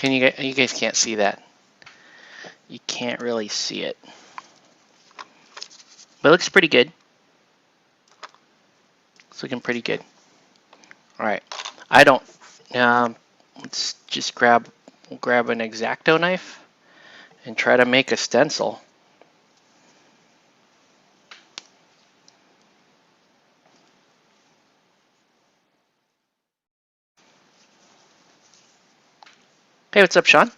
You guys can't see that. You can't really see it. But it looks pretty good. It's looking pretty good. Alright. I don't let's just grab an X-Acto knife and try to make a stencil. Hey, what's up, Sean?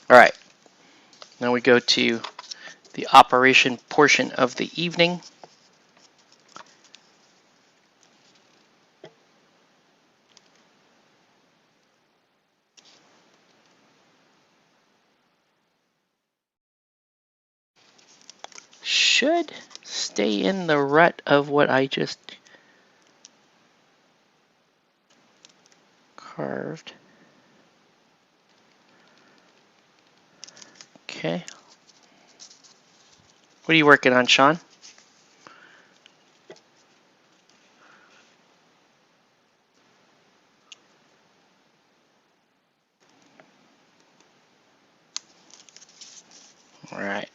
Alright. Now we go to the operation portion of the evening. Should stay in the rut of what I just carved. Okay. What are you working on, Sean? All right.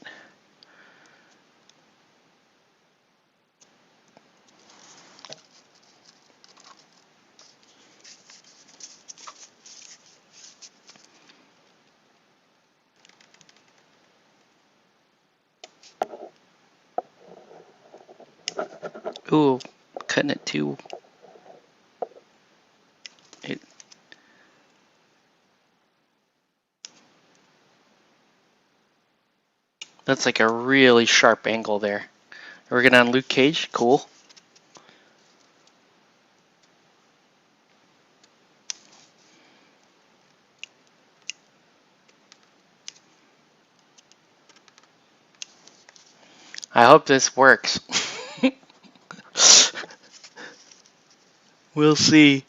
Ooh, cutting it too. That's like a really sharp angle there. Working on Luke Cage, cool. I hope this works. We'll see.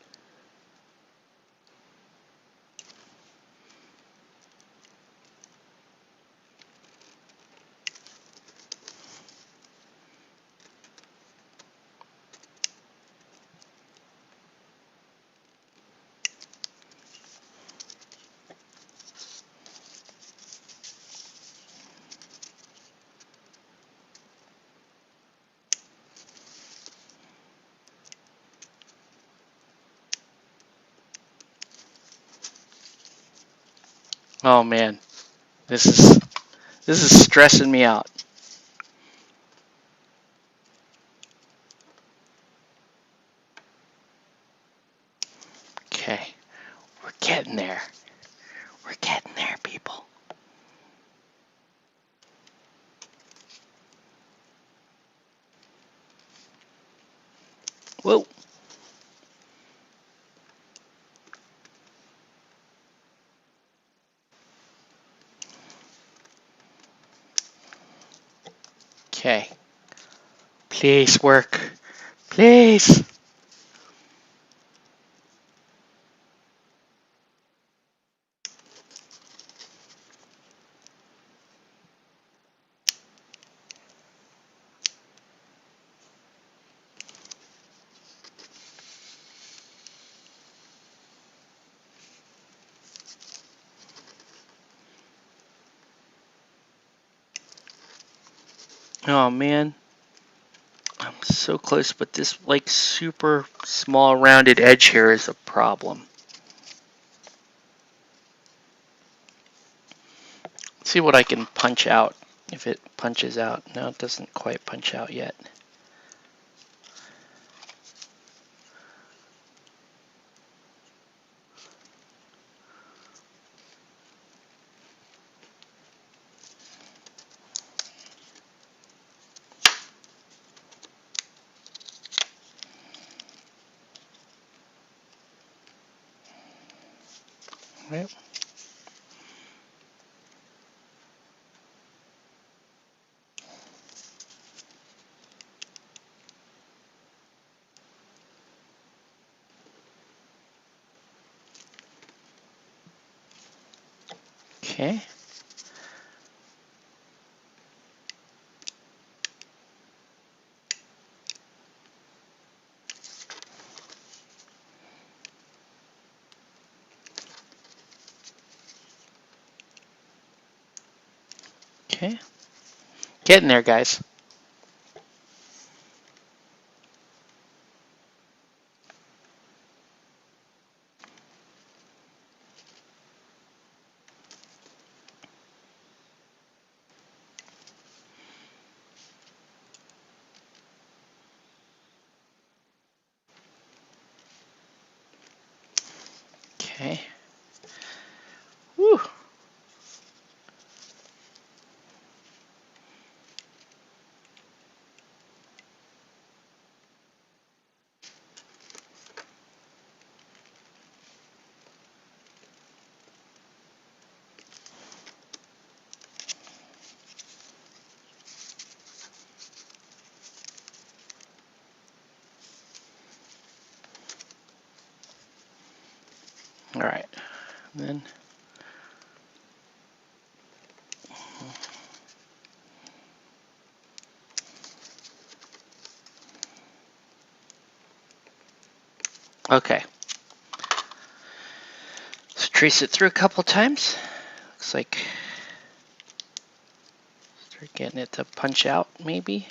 Oh man, this is stressing me out. Okay, we're getting there. We're getting there, people. Whoa. Okay. Please work. Please. Oh man. I'm so close, but this like super small rounded edge here is a problem. Let's see what I can punch out. If it punches out. No, it doesn't quite punch out yet. Right. Okay. Okay. Getting there, guys. Okay. Woo. All right. And then okay. Let's trace it through a couple times. Looks like start getting it to punch out maybe.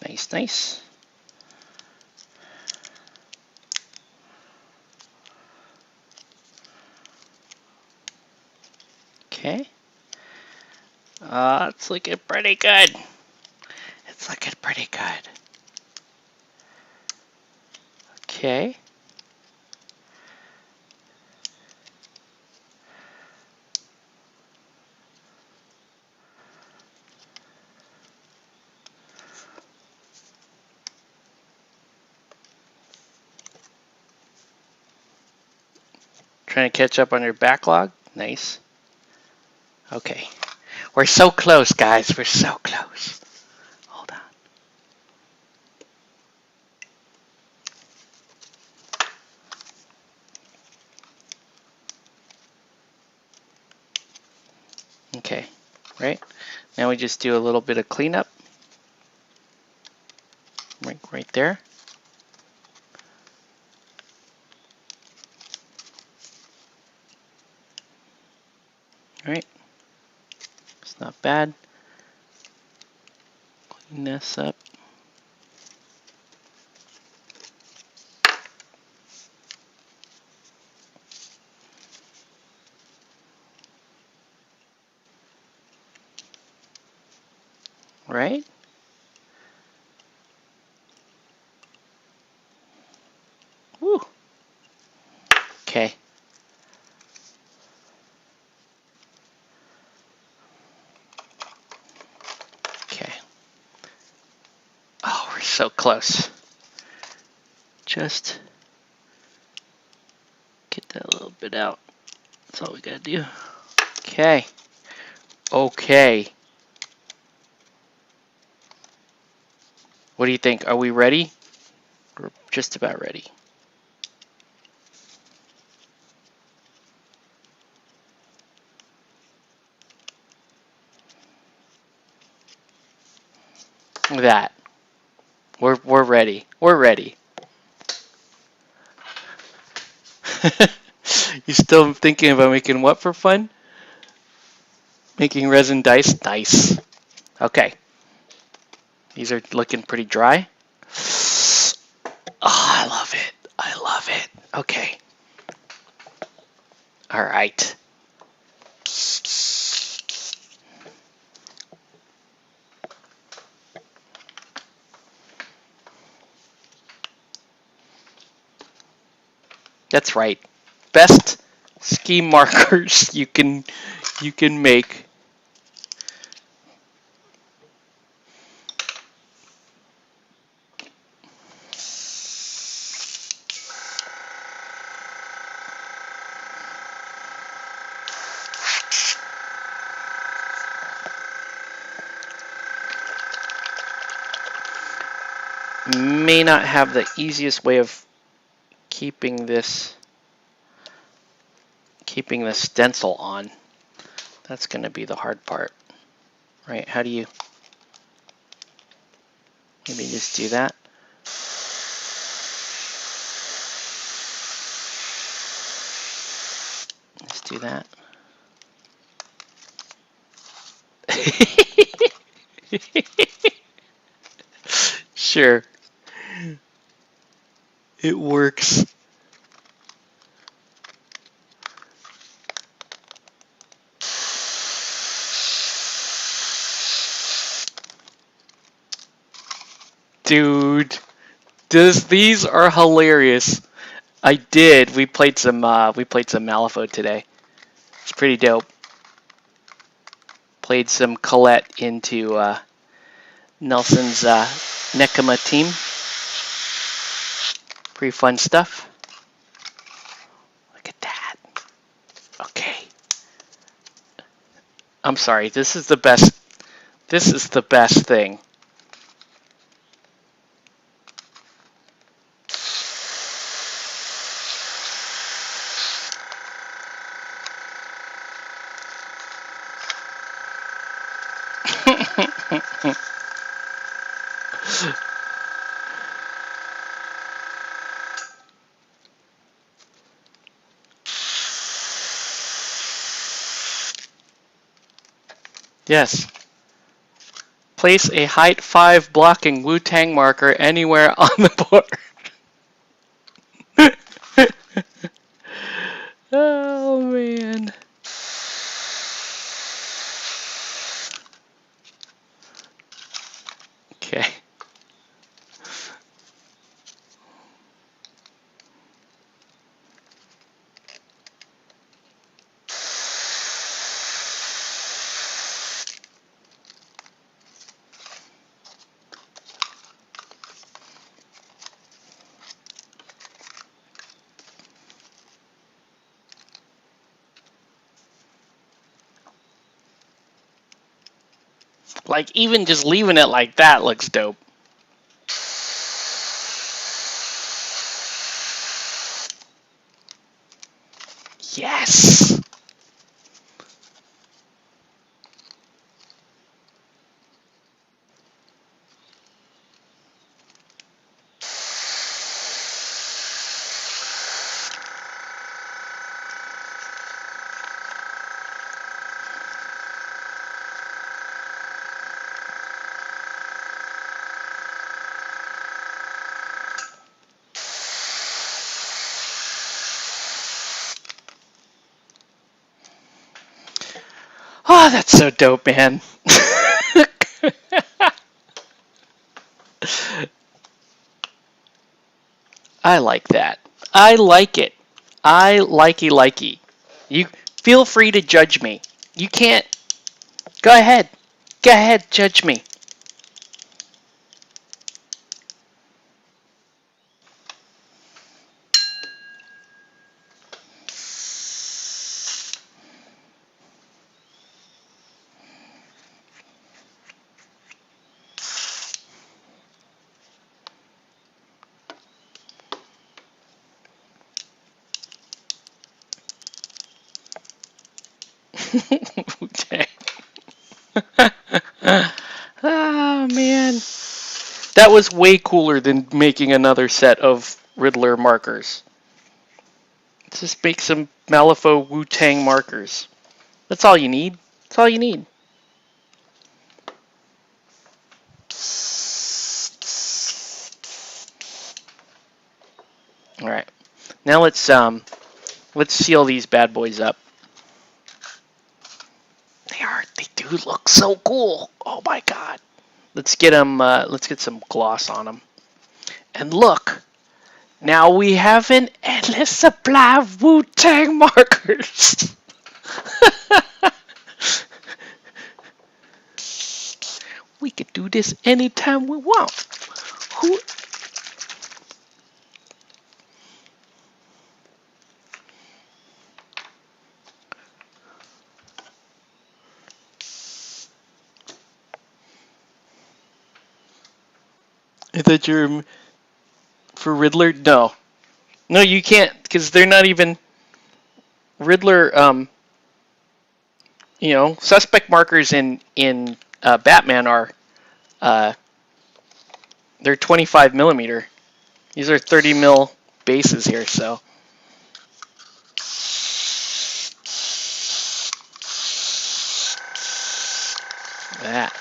Nice, nice. Okay. It's looking pretty good. It's looking pretty good. Okay. Trying to catch up on your backlog. Nice. Okay. We're so close, guys. We're so close. Hold on. Okay. Right. Now we just do a little bit of cleanup. Right there. Right. It's not bad. Clean this up. Right. Woo. Okay. so close. Just get that little bit out. That's all we gotta do. Okay. Okay. What do you think? Are we ready? We're just about ready. Look at that. We're ready. We're ready. You still thinking about making what for fun? Making resin dice? Nice. Okay. These are looking pretty dry. Oh, I love it. I love it. Okay. All right. That's right. Best ski markers you can make. May not have the easiest way of keeping the stencil on. That's going to be the hard part, right? How do you maybe just do that? Let's do that. Sure. It works. Dude, these are hilarious. We played some Malifaux today. It's pretty dope. Played some Colette into Nelson's Nekama team. Pretty fun stuff. Look at that. Okay. I'm sorry. This is the best. This is the best thing. Yes. Place a height 5 blocking Wu-Tang marker anywhere on the board. Oh, man. Okay. Like, even just leaving it like that looks dope. Yes! Oh, that's so dope, man. I like that. I like it. I likey. You feel free to judge me. You can't. Go ahead. Go ahead, judge me. Wu-Tang. Oh man, that was way cooler than making another set of Riddler markers. Just make some Malifaux Wu-Tang markers. That's all you need. That's all you need. All right. Now let's seal these bad boys up. They do look so cool. Oh my god. Let's get them. Let's get some gloss on them. And look, now we have an endless supply of Wu-Tang markers. We could do this anytime we want. Who? I thought you're for Riddler. No, no, you can't because they're not even Riddler. Suspect markers in Batman are they're 25 millimeter. These are 30 mil bases here, so. That.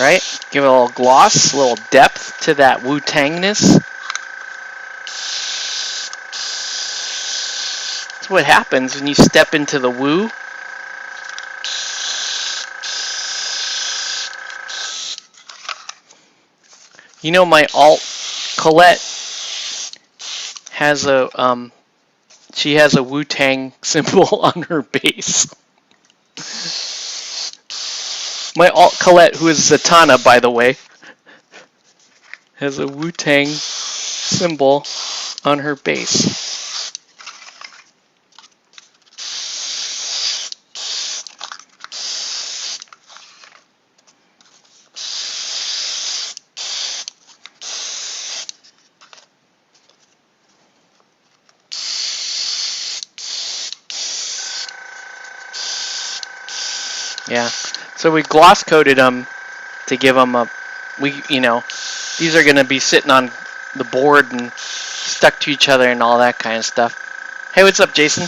Right? Give it a little gloss, a little depth to that Wu-Tangness. That's what happens when you step into the Wu. You know, my alt, Colette, has a she has a Wu-Tang symbol on her base. My alt Colette, who is Zatanna, by the way, has a Wu-Tang symbol on her base. Yeah. So we gloss coated them to give them these are going to be sitting on the board and stuck to each other and all that kind of stuff. Hey, what's up, Jason?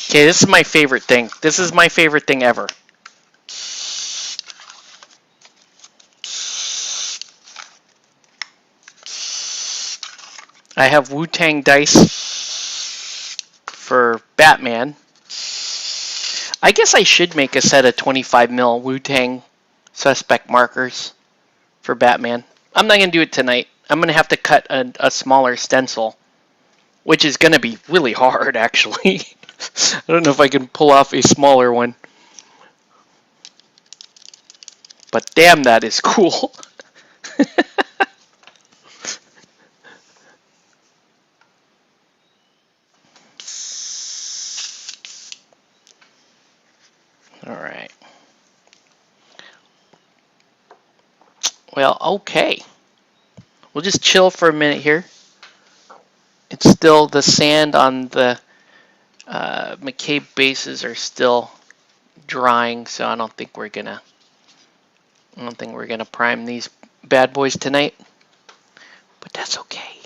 Okay, this is my favorite thing. This is my favorite thing ever. I have Wu-Tang dice for Batman. I guess I should make a set of 25 mil Wu-Tang suspect markers for Batman. I'm not going to do it tonight. I'm going to have to cut a smaller stencil, which is going to be really hard, actually. I don't know if I can pull off a smaller one. But damn, that is cool. All right. Well, okay. We'll just chill for a minute here. It's still the sand on the McCabe bases are still drying, so I don't think we're gonna prime these bad boys tonight. But that's okay,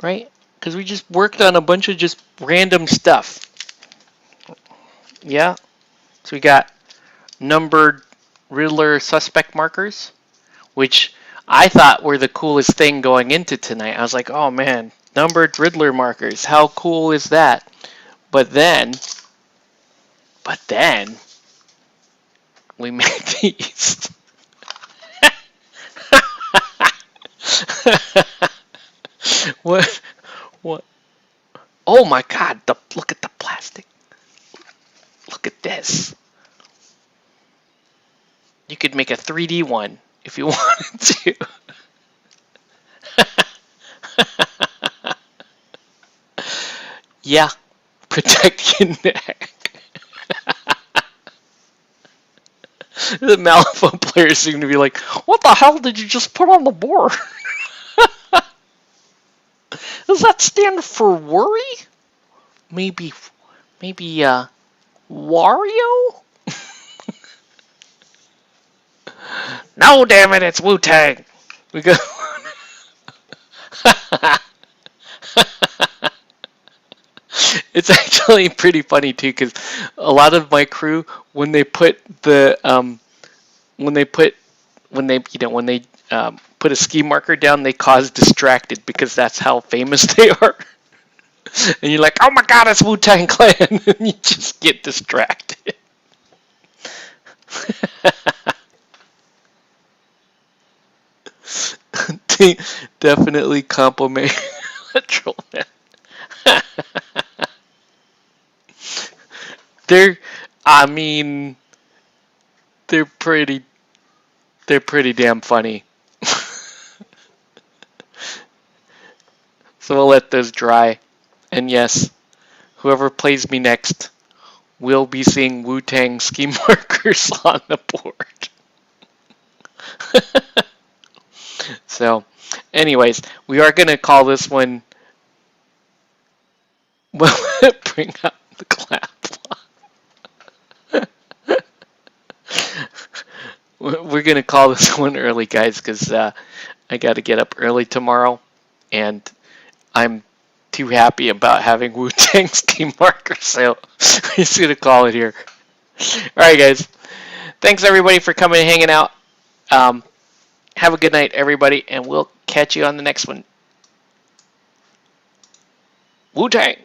right? Because we just worked on a bunch of just random stuff. Yeah. So we got numbered Riddler suspect markers, which I thought were the coolest thing going into tonight. I was like, oh man, numbered Riddler markers. How cool is that? But then we made these. What? Oh my god, look at the plastic. Look at this. You could make a 3D one if you wanted to. Yeah, protect your neck. The Malifaux players seem to be like, what the hell did you just put on the board? Does that stand for worry? Maybe Wario? No, damn it, it's Wu-Tang. We go. It's actually pretty funny too, because a lot of my crew, when they put the when they put when they put a ski marker down, they cause distracted because that's how famous they are. And you're like, oh my god, it's Wu-Tang Clan, and you just get distracted. Definitely compliment Trollman. They're, I mean, they're pretty damn funny. So we'll let those dry. And yes, whoever plays me next will be seeing Wu-Tang ski markers on the board. So, anyways, we are going to call this one, well, bring up the clap. We're going to call this one early, guys, because I got to get up early tomorrow, and I'm too happy about having Wu-Tang ski markers, so we're just going to call it here. Alright, guys. Thanks, everybody, for coming and hanging out. Have a good night, everybody, and we'll catch you on the next one. Wu-Tang!